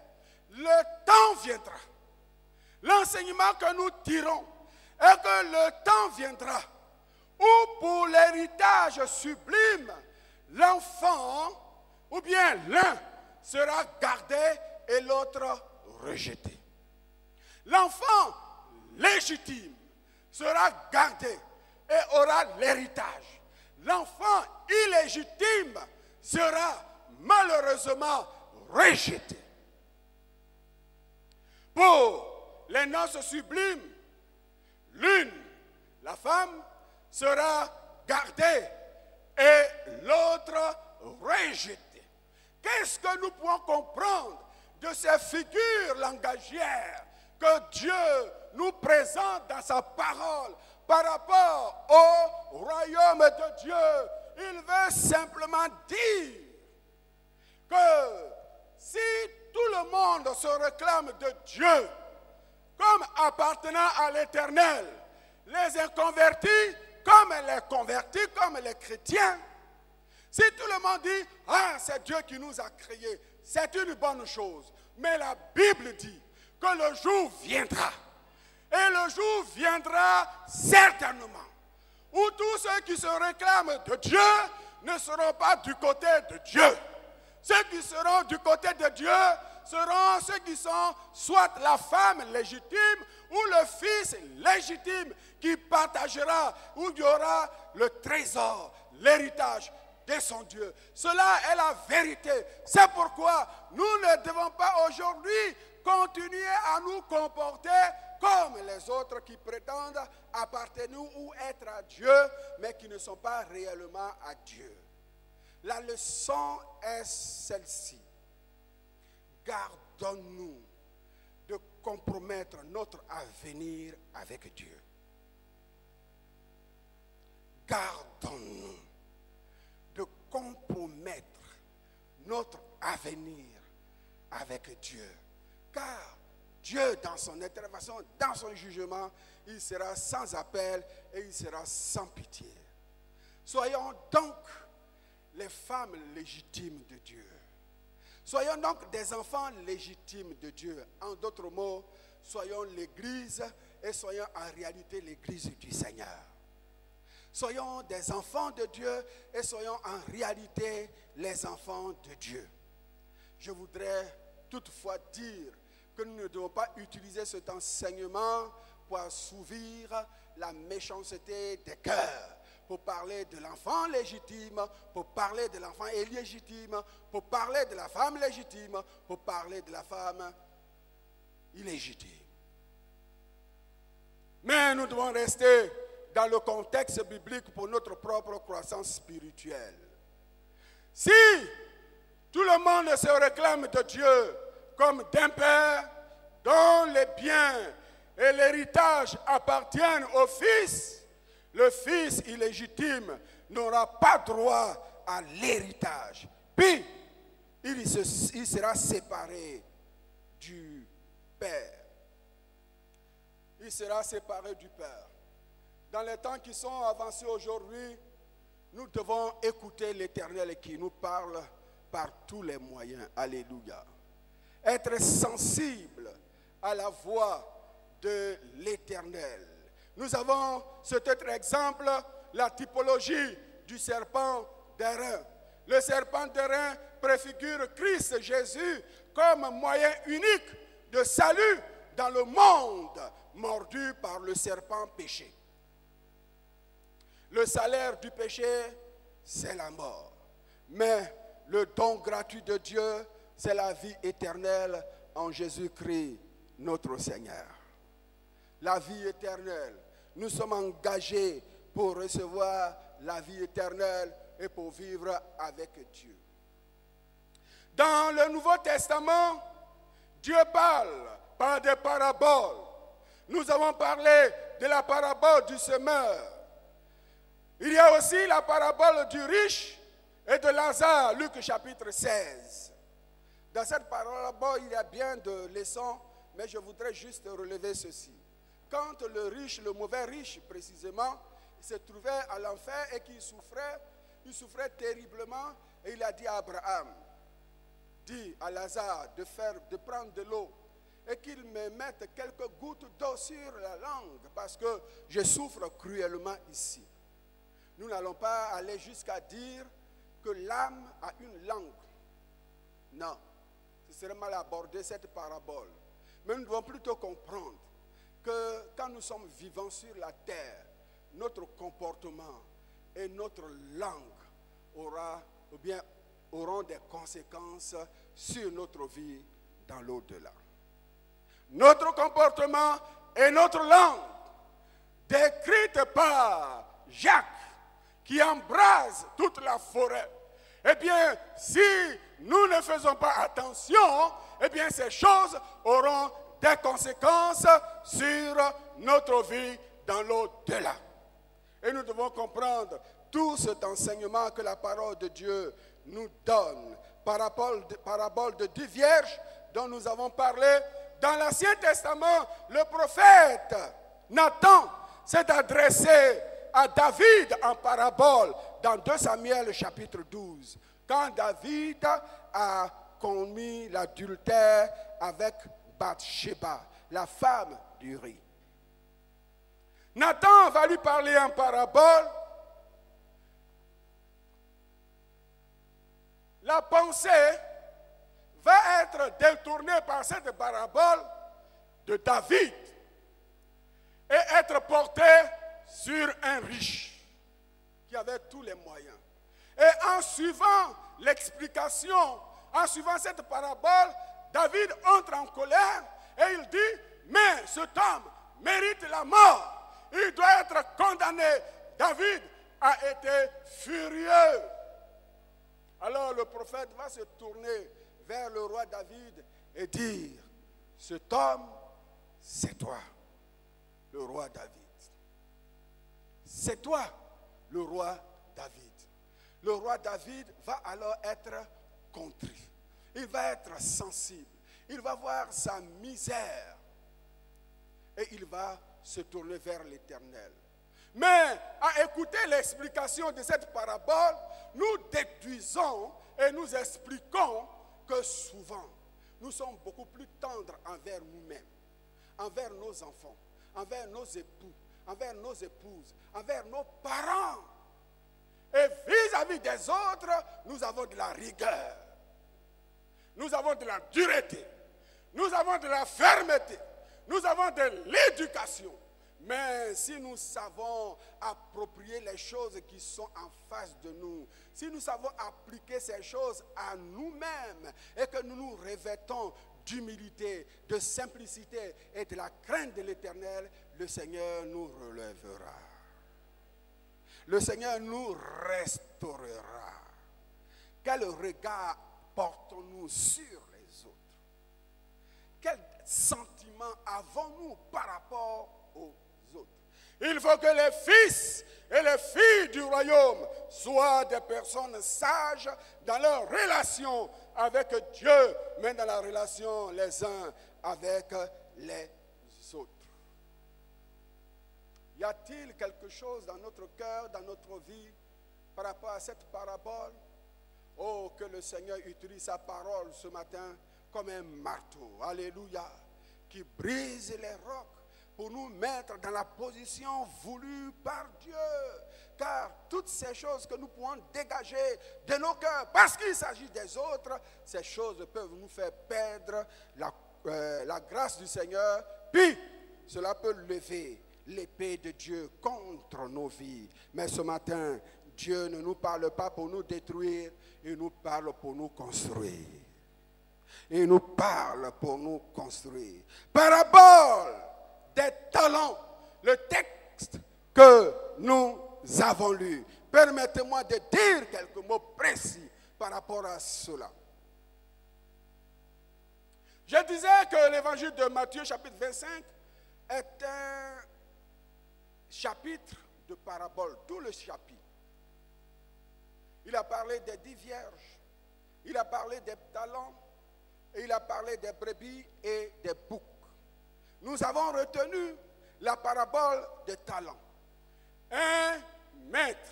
le temps viendra. L'enseignement que nous tirons est que le temps viendra où pour l'héritage sublime, l'enfant, ou bien l'un, sera gardé et l'autre rejeté. L'enfant légitime sera gardé et aura l'héritage. L'enfant illégitime sera malheureusement rejeté. Pour les noces sublimes, l'une, la femme, sera gardée et l'autre rejetée. Qu'est-ce que nous pouvons comprendre de ces figures langagières que Dieu nous présente dans sa parole par rapport au royaume de Dieu? Il veut simplement dire que si tout le monde se réclame de Dieu comme appartenant à l'Éternel, les inconvertis comme les convertis, comme les chrétiens, si tout le monde dit « Ah, c'est Dieu qui nous a créés », c'est une bonne chose. Mais la Bible dit que le jour viendra, et le jour viendra certainement, où tous ceux qui se réclament de Dieu ne seront pas du côté de Dieu. Ceux qui seront du côté de Dieu seront ceux qui sont soit la femme légitime ou le fils légitime qui partagera, où il y aura le trésor, l'héritage de son Dieu. Cela est la vérité. C'est pourquoi nous ne devons pas aujourd'hui continuer à nous comporter comme les autres qui prétendent appartenir ou être à Dieu, mais qui ne sont pas réellement à Dieu. La leçon est celle-ci. Gardons-nous de compromettre notre avenir avec Dieu. Gardons-nous de compromettre notre avenir avec Dieu. Car Dieu, dans son intervention, dans son jugement, il sera sans appel et il sera sans pitié. Soyons donc les femmes légitimes de Dieu. Soyons donc des enfants légitimes de Dieu. En d'autres mots, soyons l'Église et soyons en réalité l'Église du Seigneur. Soyons des enfants de Dieu et soyons en réalité les enfants de Dieu. Je voudrais toutefois dire que nous ne devons pas utiliser cet enseignement pour assouvir la méchanceté des cœurs, pour parler de l'enfant légitime, pour parler de l'enfant illégitime, pour parler de la femme légitime, pour parler de la femme illégitime. Mais nous devons rester dans le contexte biblique pour notre propre croissance spirituelle. Si tout le monde se réclame de Dieu comme d'un père dont les biens et l'héritage appartiennent au fils, le fils illégitime n'aura pas droit à l'héritage. Puis, il sera séparé du Père. Il sera séparé du Père. Dans les temps qui sont avancés aujourd'hui, nous devons écouter l'Éternel qui nous parle par tous les moyens. Alléluia. Être sensible à la voix de l'Éternel. Nous avons cet autre exemple, la typologie du serpent d'airain. Le serpent d'airain préfigure Christ Jésus comme moyen unique de salut dans le monde mordu par le serpent péché. Le salaire du péché, c'est la mort. Mais le don gratuit de Dieu, c'est la vie éternelle en Jésus-Christ, notre Seigneur. La vie éternelle. Nous sommes engagés pour recevoir la vie éternelle et pour vivre avec Dieu. Dans le Nouveau Testament, Dieu parle par des paraboles. Nous avons parlé de la parabole du semeur. Il y a aussi la parabole du riche et de Lazare, Luc chapitre 16. Dans cette parabole, il y a bien de leçons, mais je voudrais juste relever ceci. Quand le riche, le mauvais riche précisément, se trouvait à l'enfer et qu'il souffrait terriblement, et il a dit à Abraham, dit à Lazare de prendre de l'eau et qu'il me mette quelques gouttes d'eau sur la langue parce que je souffre cruellement ici. Nous n'allons pas aller jusqu'à dire que l'âme a une langue. Non, ce serait mal abordé cette parabole. Mais nous devons plutôt comprendre que quand nous sommes vivants sur la terre, notre comportement et notre langue auront des conséquences sur notre vie dans l'au-delà. Notre comportement et notre langue, décrite par Jacques, qui embrase toute la forêt. Eh bien, si nous ne faisons pas attention, eh bien, ces choses auront des conséquences sur notre vie dans l'au-delà. Et nous devons comprendre tout cet enseignement que la parole de Dieu nous donne. Parabole de 10 vierges dont nous avons parlé. Dans l'Ancien Testament, le prophète Nathan s'est adressé à David en parabole dans 2 Samuel chapitre 12. Quand David a commis l'adultère avec Bathsheba, la femme d'Uri. Nathan va lui parler en parabole. La pensée va être détournée par cette parabole de David et être portée sur un riche qui avait tous les moyens. Et en suivant l'explication, en suivant cette parabole, David entre en colère et il dit, mais cet homme mérite la mort. Il doit être condamné. David a été furieux. Alors le prophète va se tourner vers le roi David et dire, cet homme, c'est toi, le roi David. C'est toi, le roi David. Le roi David va alors être contrit. Il va être sensible. Il va voir sa misère. Et il va se tourner vers l'Éternel. Mais à écouter l'explication de cette parabole, nous déduisons et nous expliquons que souvent, nous sommes beaucoup plus tendres envers nous-mêmes, envers nos enfants, envers nos époux, envers nos épouses, envers nos parents. Et vis-à-vis des autres, nous avons de la rigueur. Nous avons de la dureté. Nous avons de la fermeté. Nous avons de l'éducation. Mais si nous savons approprier les choses qui sont en face de nous, si nous savons appliquer ces choses à nous-mêmes et que nous nous revêtons d'humilité, de simplicité et de la crainte de l'Éternel, le Seigneur nous relèvera. Le Seigneur nous restaurera. Quel regard portons-nous sur les autres? Quel sentiment avons-nous par rapport aux autres? Il faut que les fils et les filles du royaume soient des personnes sages dans leur relation avec Dieu, mais dans la relation les uns avec les autres. Y a-t-il quelque chose dans notre cœur, dans notre vie, par rapport à cette parabole? Oh, que le Seigneur utilise sa parole ce matin comme un marteau, alléluia, qui brise les rocs pour nous mettre dans la position voulue par Dieu. Car toutes ces choses que nous pouvons dégager de nos cœurs, parce qu'il s'agit des autres, ces choses peuvent nous faire perdre la grâce du Seigneur, puis cela peut lever l'épée de Dieu contre nos vies. Mais ce matin, Dieu ne nous parle pas pour nous détruire, il nous parle pour nous construire. Il nous parle pour nous construire. Parabole des talents, le texte que nous avons lu. Permettez-moi de dire quelques mots précis par rapport à cela. Je disais que l'évangile de Matthieu, chapitre 25, est un chapitre de parabole, tout le chapitre. Il a parlé des 10 vierges, il a parlé des talents, et il a parlé des brebis et des boucs. Nous avons retenu la parabole des talents. Un maître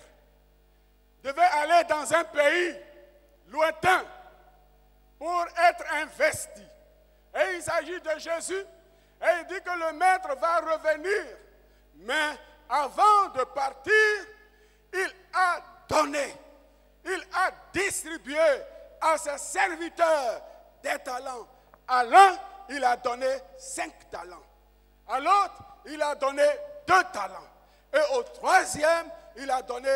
devait aller dans un pays lointain pour être investi. Et il s'agit de Jésus. Et il dit que le maître va revenir. Mais avant de partir, il a donné, il a distribué à ses serviteurs des talents. À l'un, il a donné 5 talents. À l'autre, il a donné 2 talents. Et au troisième, il a donné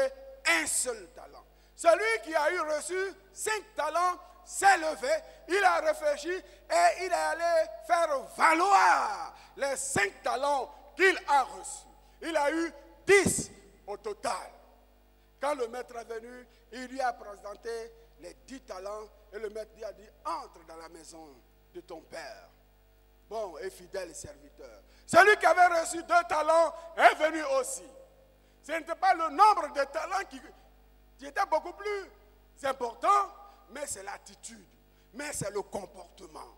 un seul talent. Celui qui a eu reçu 5 talents s'est levé, il a réfléchi et il est allé faire valoir les 5 talents qu'il a reçus. Il a eu 10 au total. Quand le maître est venu, il lui a présenté les 10 talents et le maître lui a dit: entre dans la maison de ton père, bon et fidèle serviteur. Celui qui avait reçu 2 talents est venu aussi. Ce n'était pas le nombre de talents qui était beaucoup plus important, mais c'est l'attitude, mais c'est le comportement,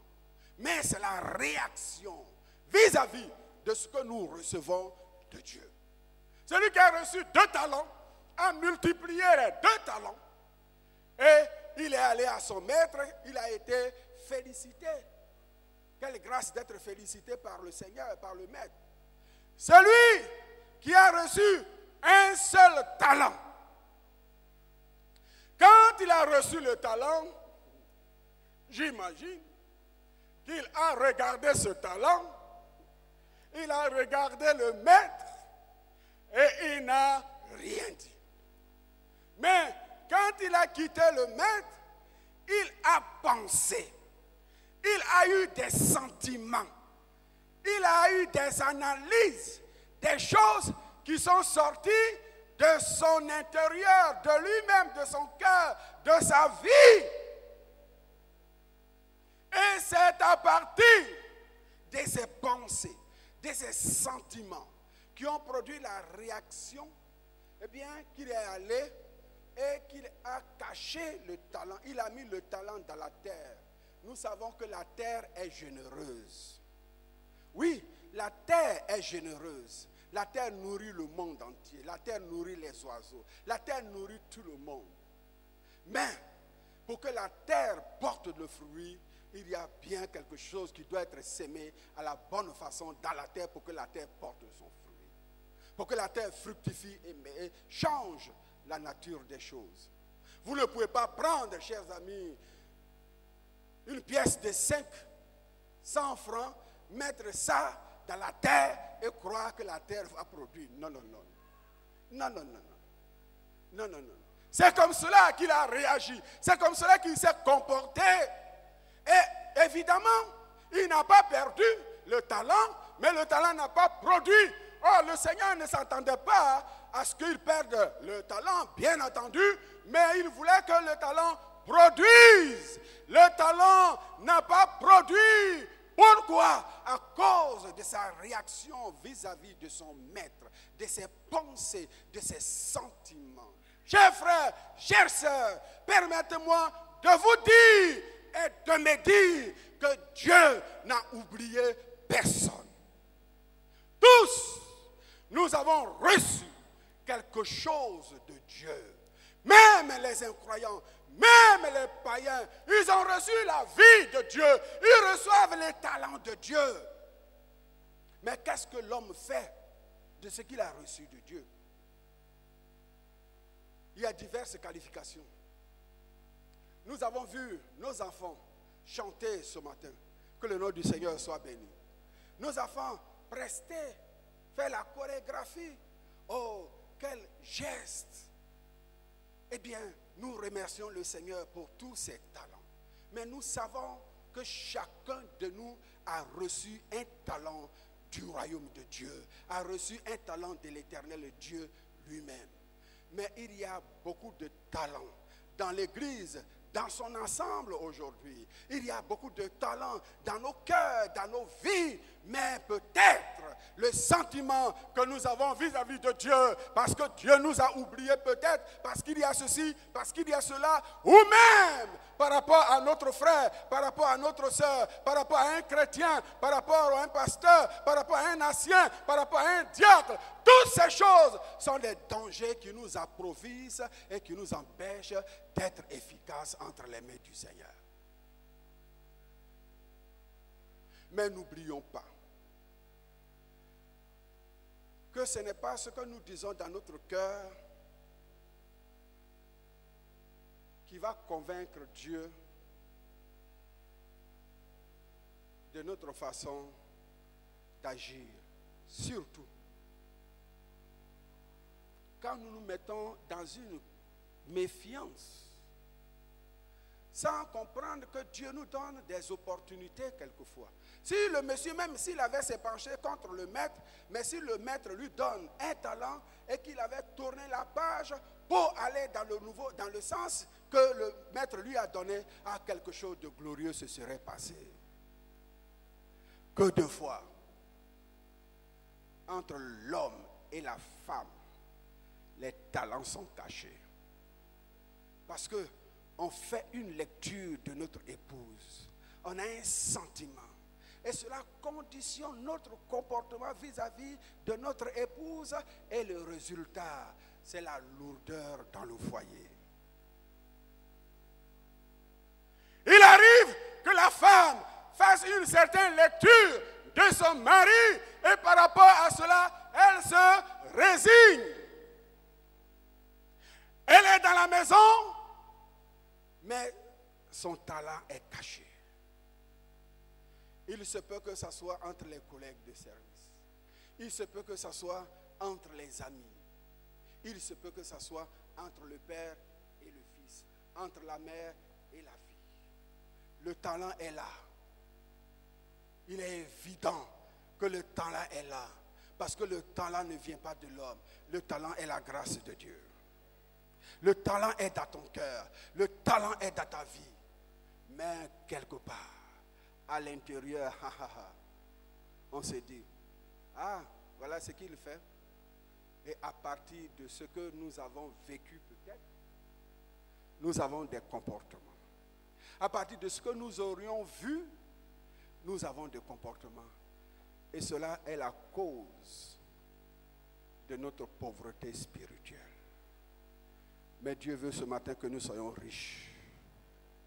mais c'est la réaction vis-à-vis de ce que nous recevons de Dieu. Celui qui a reçu 2 talents a multiplié les 2 talents et il est allé à son maître, il a été félicité. Quelle grâce d'être félicité par le Seigneur et par le maître. Celui qui a reçu un seul talent, quand il a reçu le talent, j'imagine qu'il a regardé ce talent, il a regardé le maître et il n'a rien dit. Mais quand il a quitté le maître, il a pensé, il a eu des sentiments, il a eu des analyses, des choses qui sont sorties de son intérieur, de lui-même, de son cœur, de sa vie. Et c'est à partir de ces pensées, de ces sentiments qui ont produit la réaction, eh bien, qu'il est allé et qu'il a caché le talent. Il a mis le talent dans la terre. Nous savons que la terre est généreuse. Oui, la terre est généreuse. La terre nourrit le monde entier. La terre nourrit les oiseaux. La terre nourrit tout le monde. Mais pour que la terre porte le fruit, il y a bien quelque chose qui doit être sémé à la bonne façon dans la terre pour que la terre porte son fruit. Pour que la terre fructifie et change la nature des choses. Vous ne pouvez pas prendre, chers amis, une pièce de 500 francs, mettre ça dans la terre et croire que la terre va produire. Non, non, non. Non, non, non, non. Non, non, non. C'est comme cela qu'il a réagi. C'est comme cela qu'il s'est comporté. Et évidemment, il n'a pas perdu le talent, mais le talent n'a pas produit. Oh, le Seigneur ne s'attendait pas à ce qu'il perde le talent, bien entendu, mais il voulait que le talent produise. Le talent n'a pas produit. Pourquoi? À cause de sa réaction vis-à-vis de son maître, de ses pensées, de ses sentiments. Chers frères, chères sœurs, permettez-moi de vous dire et de me dire que Dieu n'a oublié personne. Tous, nous avons reçu quelque chose de Dieu. Même les incroyants, même les païens, ils ont reçu la vie de Dieu. Ils reçoivent les talents de Dieu. Mais qu'est-ce que l'homme fait de ce qu'il a reçu de Dieu? Il y a diverses qualifications. Nous avons vu nos enfants chanter ce matin. Que le nom du Seigneur soit béni. Nos enfants prester, faire la chorégraphie. Oh, quel geste! Eh bien, nous remercions le Seigneur pour tous ses talents. Mais nous savons que chacun de nous a reçu un talent du royaume de Dieu, a reçu un talent de l'éternel Dieu lui-même. Mais il y a beaucoup de talents dans l'Église, dans son ensemble aujourd'hui. Il y a beaucoup de talents dans nos cœurs, dans nos vies. Mais peut-être le sentiment que nous avons vis-à-vis de Dieu, parce que Dieu nous a oubliés peut-être, parce qu'il y a ceci, parce qu'il y a cela, ou même par rapport à notre frère, par rapport à notre soeur, par rapport à un chrétien, par rapport à un pasteur, par rapport à un ancien, par rapport à un diacre. Toutes ces choses sont des dangers qui nous approvisent et qui nous empêchent d'être efficaces entre les mains du Seigneur. Mais n'oublions pas que ce n'est pas ce que nous disons dans notre cœur qui va convaincre Dieu de notre façon d'agir. Surtout quand nous nous mettons dans une méfiance, sans comprendre que Dieu nous donne des opportunités quelquefois. Si le monsieur, même s'il avait se penché contre le maître, mais si le maître lui donne un talent et qu'il avait tourné la page pour aller dans le sens que le maître lui a donné, à quelque chose de glorieux se serait passé. Que de fois, entre l'homme et la femme, les talents sont cachés. Parce que on fait une lecture de notre épouse. On a un sentiment. Et cela conditionne notre comportement vis-à-vis de notre épouse. Et le résultat, c'est la lourdeur dans le foyer. Il arrive que la femme fasse une certaine lecture de son mari. Et par rapport à cela, elle se résigne. Elle est dans la maison, mais son talent est caché. Il se peut que ce soit entre les collègues de service. Il se peut que ce soit entre les amis. Il se peut que ce soit entre le père et le fils, entre la mère et la fille. Le talent est là. Il est évident que le talent est là. Parce que le talent ne vient pas de l'homme. Le talent est la grâce de Dieu. Le talent est dans ton cœur. Le talent est dans ta vie. Mais quelque part, à l'intérieur, on se dit, ah, voilà ce qu'il fait. Et à partir de ce que nous avons vécu peut-être, nous avons des comportements. À partir de ce que nous aurions vu, nous avons des comportements. Et cela est la cause de notre pauvreté spirituelle. Mais Dieu veut ce matin que nous soyons riches.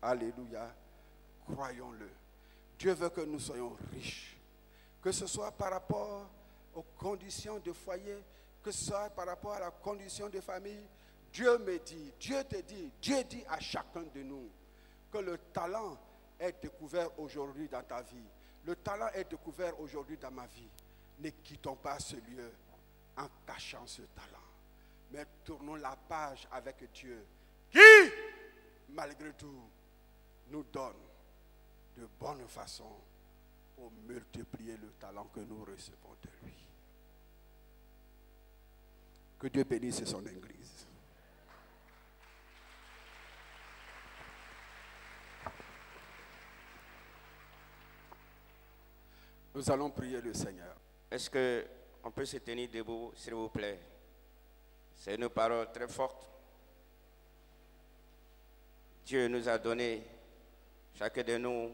Alléluia. Croyons-le. Dieu veut que nous soyons riches. Que ce soit par rapport aux conditions de foyer, que ce soit par rapport à la condition de famille. Dieu me dit, Dieu te dit, Dieu dit à chacun de nous que le talent est découvert aujourd'hui dans ta vie. Le talent est découvert aujourd'hui dans ma vie. ne quittons pas ce lieu en cachant ce talent, mais tournons la page avec Dieu qui, malgré tout, nous donne de bonnes façons pour multiplier le talent que nous recevons de lui. Que Dieu bénisse son Église. Nous allons prier le Seigneur. Est-ce qu'on peut se tenir debout, s'il vous plaît? C'est une parole très forte. Dieu nous a donné, chacun de nous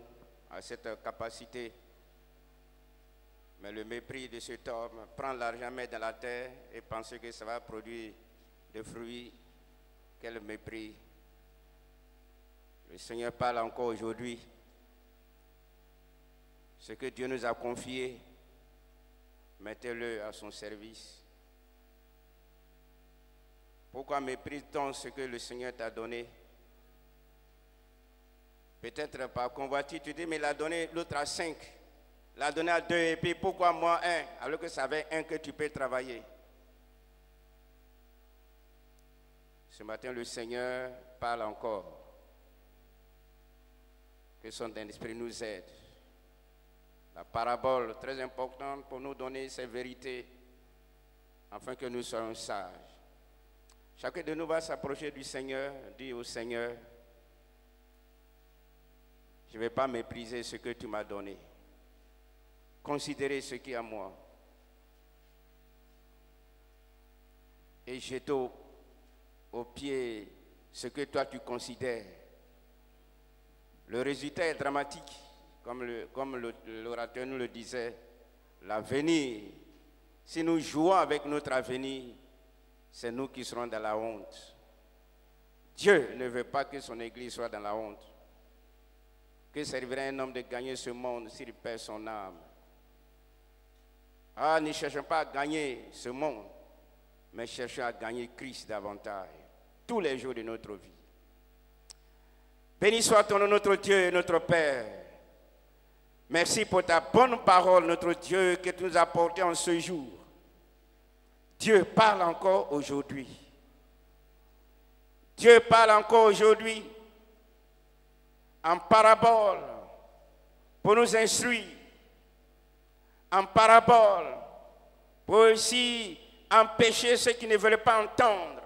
a cette capacité. Mais le mépris de cet homme, prendre l'argent, mettre dans la terre et penser que ça va produire des fruits. Quel mépris. Le Seigneur parle encore aujourd'hui. Ce que Dieu nous a confié, mettez-le à son service. Pourquoi méprise-t-on ce que le Seigneur t'a donné? Peut-être par convoitise, tu dis, mais il a donné l'autre à 5. Il a donné à 2, et puis pourquoi moi 1, alors que ça avait 1 que tu peux travailler? Ce matin, le Seigneur parle encore. Que son esprit nous aide. La parabole très importante pour nous donner ces vérités, afin que nous soyons sages. Chacun de nous va s'approcher du Seigneur, dire au Seigneur, je ne vais pas mépriser ce que tu m'as donné. Considérer ce qui est à moi. Et jeter au pied ce que toi tu considères. Le résultat est dramatique. Comme l'orateur nous le disait, l'avenir, si nous jouons avec notre avenir, c'est nous qui serons dans la honte. Dieu ne veut pas que son Église soit dans la honte. Que servirait un homme de gagner ce monde s'il perd son âme? Ah, ne cherchons pas à gagner ce monde, mais cherchons à gagner Christ davantage, tous les jours de notre vie. Béni soit ton nom, notre Dieu et notre Père. Merci pour ta bonne parole, notre Dieu, que tu nous as apportée en ce jour. Dieu parle encore aujourd'hui. Dieu parle encore aujourd'hui en parabole pour nous instruire, en parabole pour aussi empêcher ceux qui ne veulent pas entendre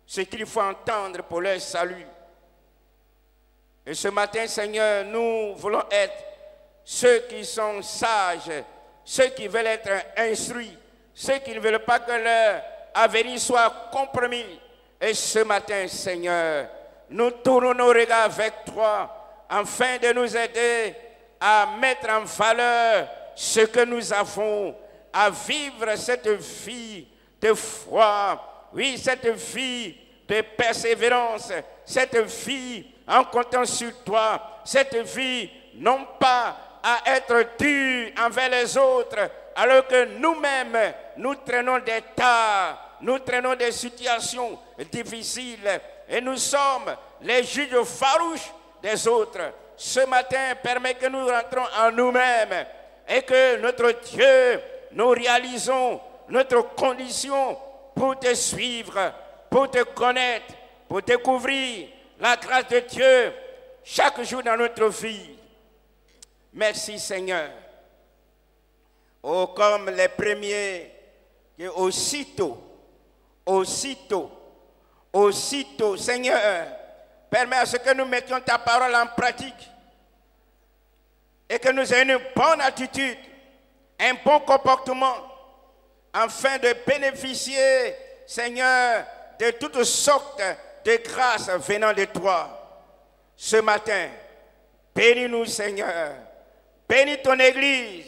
ce qu'il faut entendre pour leur salut. Et ce matin, Seigneur, nous voulons être ceux qui sont sages, ceux qui veulent être instruits, ceux qui ne veulent pas que leur avenir soit compromis. Et ce matin, Seigneur, nous tournons nos regards vers toi afin de nous aider à mettre en valeur ce que nous avons, à vivre cette vie de foi, oui, cette vie de persévérance, cette vie en comptant sur toi, cette vie non pas à être dur envers les autres, alors que nous-mêmes, nous traînons des tares, nous traînons des situations difficiles, et nous sommes les juges farouches des autres. Ce matin, permet que nous rentrons en nous-mêmes, et que notre Dieu, nous réalisons notre condition pour te suivre, pour te connaître, pour découvrir la grâce de Dieu chaque jour dans notre vie. Merci Seigneur. Oh, comme les premiers, que aussitôt, Seigneur, permets à ce que nous mettions ta parole en pratique et que nous ayons une bonne attitude, un bon comportement, afin de bénéficier, Seigneur, de toutes sortes de grâces venant de toi. Ce matin, bénis-nous, Seigneur. Bénis ton Église,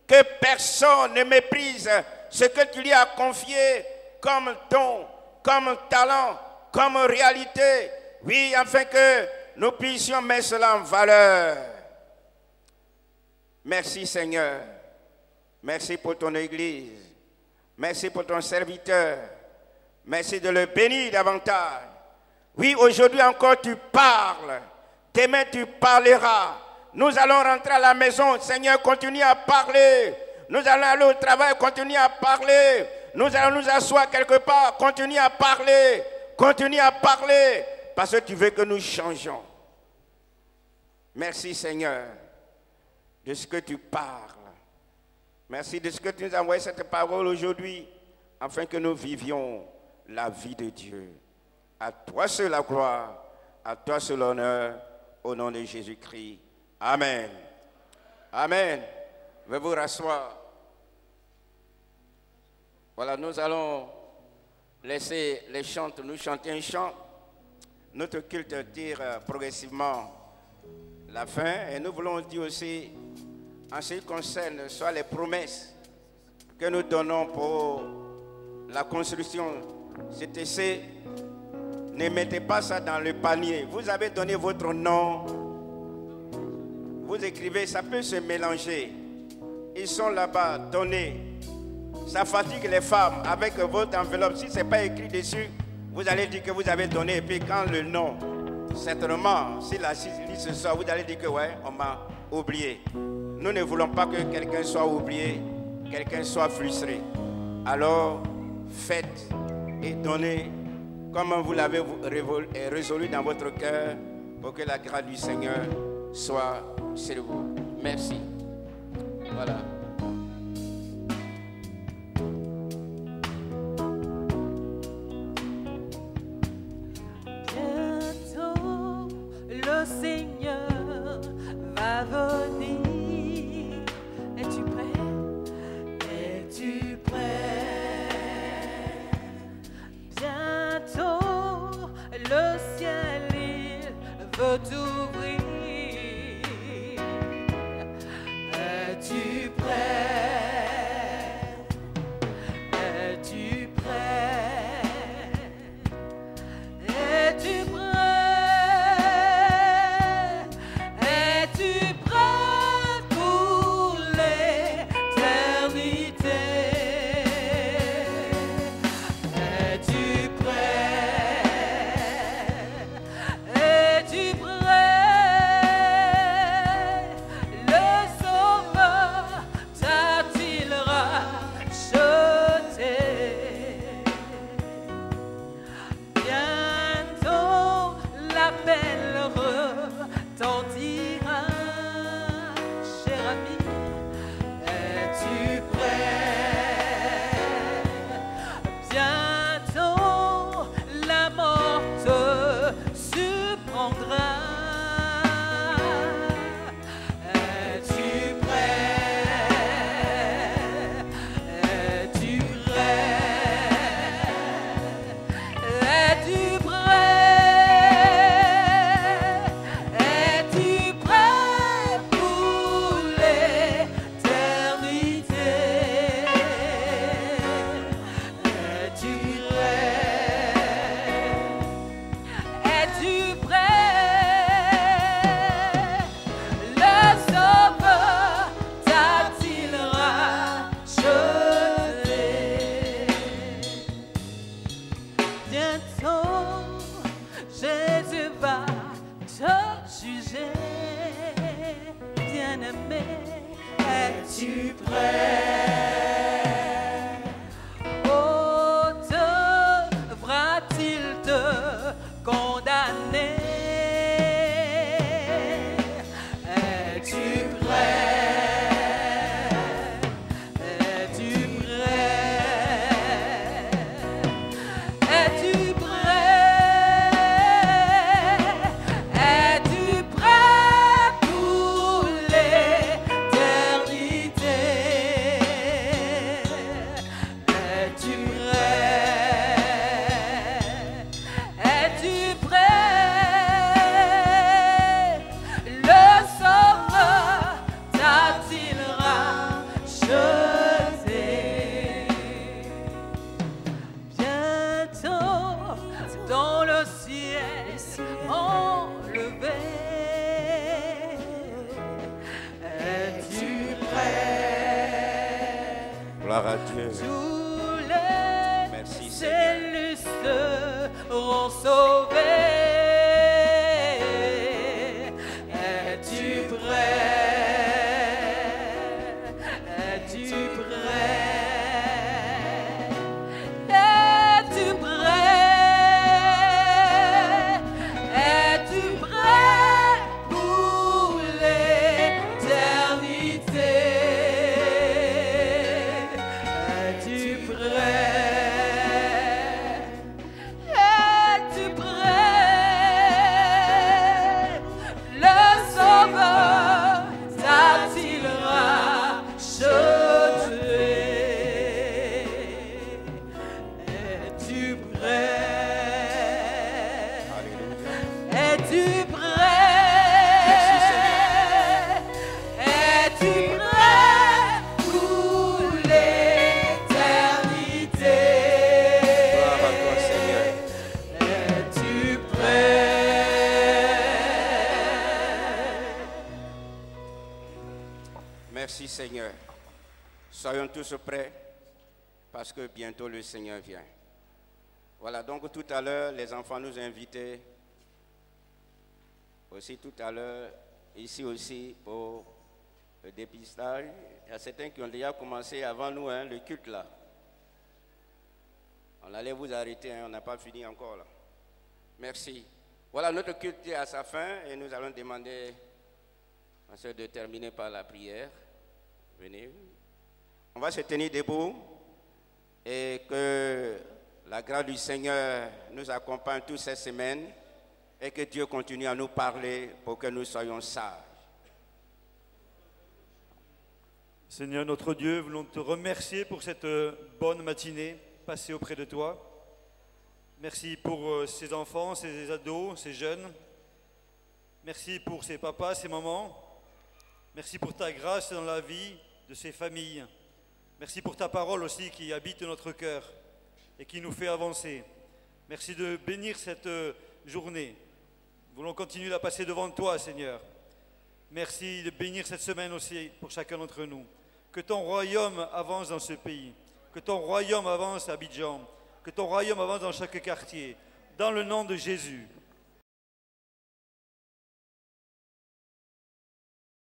que personne ne méprise ce que tu lui as confié comme don, comme talent, comme réalité. Oui, afin que nous puissions mettre cela en valeur. Merci Seigneur. Merci pour ton Église. Merci pour ton serviteur. Merci de le bénir davantage. Oui, aujourd'hui encore tu parles. Demain tu parleras. Nous allons rentrer à la maison. Seigneur, continue à parler. Nous allons aller au travail, continuer à parler. Nous allons nous asseoir quelque part, continuer à parler. Continue à parler parce que tu veux que nous changeons. Merci Seigneur de ce que tu parles. Merci de ce que tu nous as envoyé cette parole aujourd'hui afin que nous vivions la vie de Dieu. À toi seul la gloire, à toi seul l'honneur, au nom de Jésus-Christ. Amen. Amen. Veuillez vous rasseoir. Voilà, nous allons laisser les chantres nous chanter un chant. Notre culte tire progressivement la fin et nous voulons dire aussi en ce qui concerne soit les promesses que nous donnons pour la construction CTC. Ne mettez pas ça dans le panier. Vous avez donné votre nom. Vous écrivez, ça peut se mélanger. Ils sont là-bas, donnez. Ça fatigue les femmes avec votre enveloppe. Si ce n'est pas écrit dessus, vous allez dire que vous avez donné. Et puis quand le nom, certainement, si la liste ce soir, vous allez dire que ouais, on m'a oublié. Nous ne voulons pas que quelqu'un soit oublié, quelqu'un soit frustré. Alors, faites et donnez comme vous l'avez résolu dans votre cœur pour que la grâce du Seigneur soit sur vous. Merci. Voilà. Bientôt, le Seigneur va venir. Es-tu prêt? Es-tu prêt? Bientôt, le ciel il veut t'ouvrir. Es-tu prêt? Es-tu prêt? Es-tu prêt? Es-tu prêt pour l'éternité? Es-tu prêt? Es-tu prêt? Le Sauveur t'a-t-il racheté? Bientôt l'appel retentira, cher ami. Es-tu prêt? Bientôt la mort te surprendra. Es-tu prêt? Es-tu prêt? Es-tu prêt? Es-tu prêt pour l'éternité? Es-tu prêt? Es-tu prêt? Le Sauveur t'a-t-il racheté? Bientôt, Jésus va te juger, bien-aimé. Es-tu prêt? Oh, devra-t-il te condamner? Es-tu prêt? Es-tu prêt? Es-tu prêt? Es-tu prêt pour l'éternité? Es-tu prêt? Es-tu prêt? Le Sauveur t'a-t-il racheté? Bientôt dans le ciel enlevé. Es-tu prêt? Gloire à Dieu. Tous les Merci, Seigneur. élus seront sauvés. Es-tu prêt? Es-tu sauveur, t'a-t-il racheté? Es-tu prêt? Es-tu prêt? Es-tu prêt pour l'éternité? Gloire à toi, Seigneur. Es-tu prêt? Merci, Seigneur. Soyons tous prêts parce que bientôt le Seigneur vient. Voilà, donc tout à l'heure, les enfants nous invitaient aussi tout à l'heure, ici aussi, pour le dépistage. Il y a certains qui ont déjà commencé avant nous, le culte là. On allait vous arrêter, on n'a pas fini encore là. Merci. Voilà, notre culte est à sa fin et nous allons demander à ceux de terminer par la prière. Venez. On va se tenir debout et que la grâce du Seigneur nous accompagne toute cette semaine et que Dieu continue à nous parler pour que nous soyons sages. Seigneur notre Dieu, voulons te remercier pour cette bonne matinée passée auprès de toi. Merci pour ces enfants, ces ados, ces jeunes. Merci pour ces papas, ces mamans. Merci pour ta grâce dans la vie de ces familles. Merci pour ta parole aussi qui habite notre cœur et qui nous fait avancer. Merci de bénir cette journée. Nous voulons continuer à la passer devant toi, Seigneur. Merci de bénir cette semaine aussi pour chacun d'entre nous. Que ton royaume avance dans ce pays. Que ton royaume avance à Abidjan. Que ton royaume avance dans chaque quartier. Dans le nom de Jésus.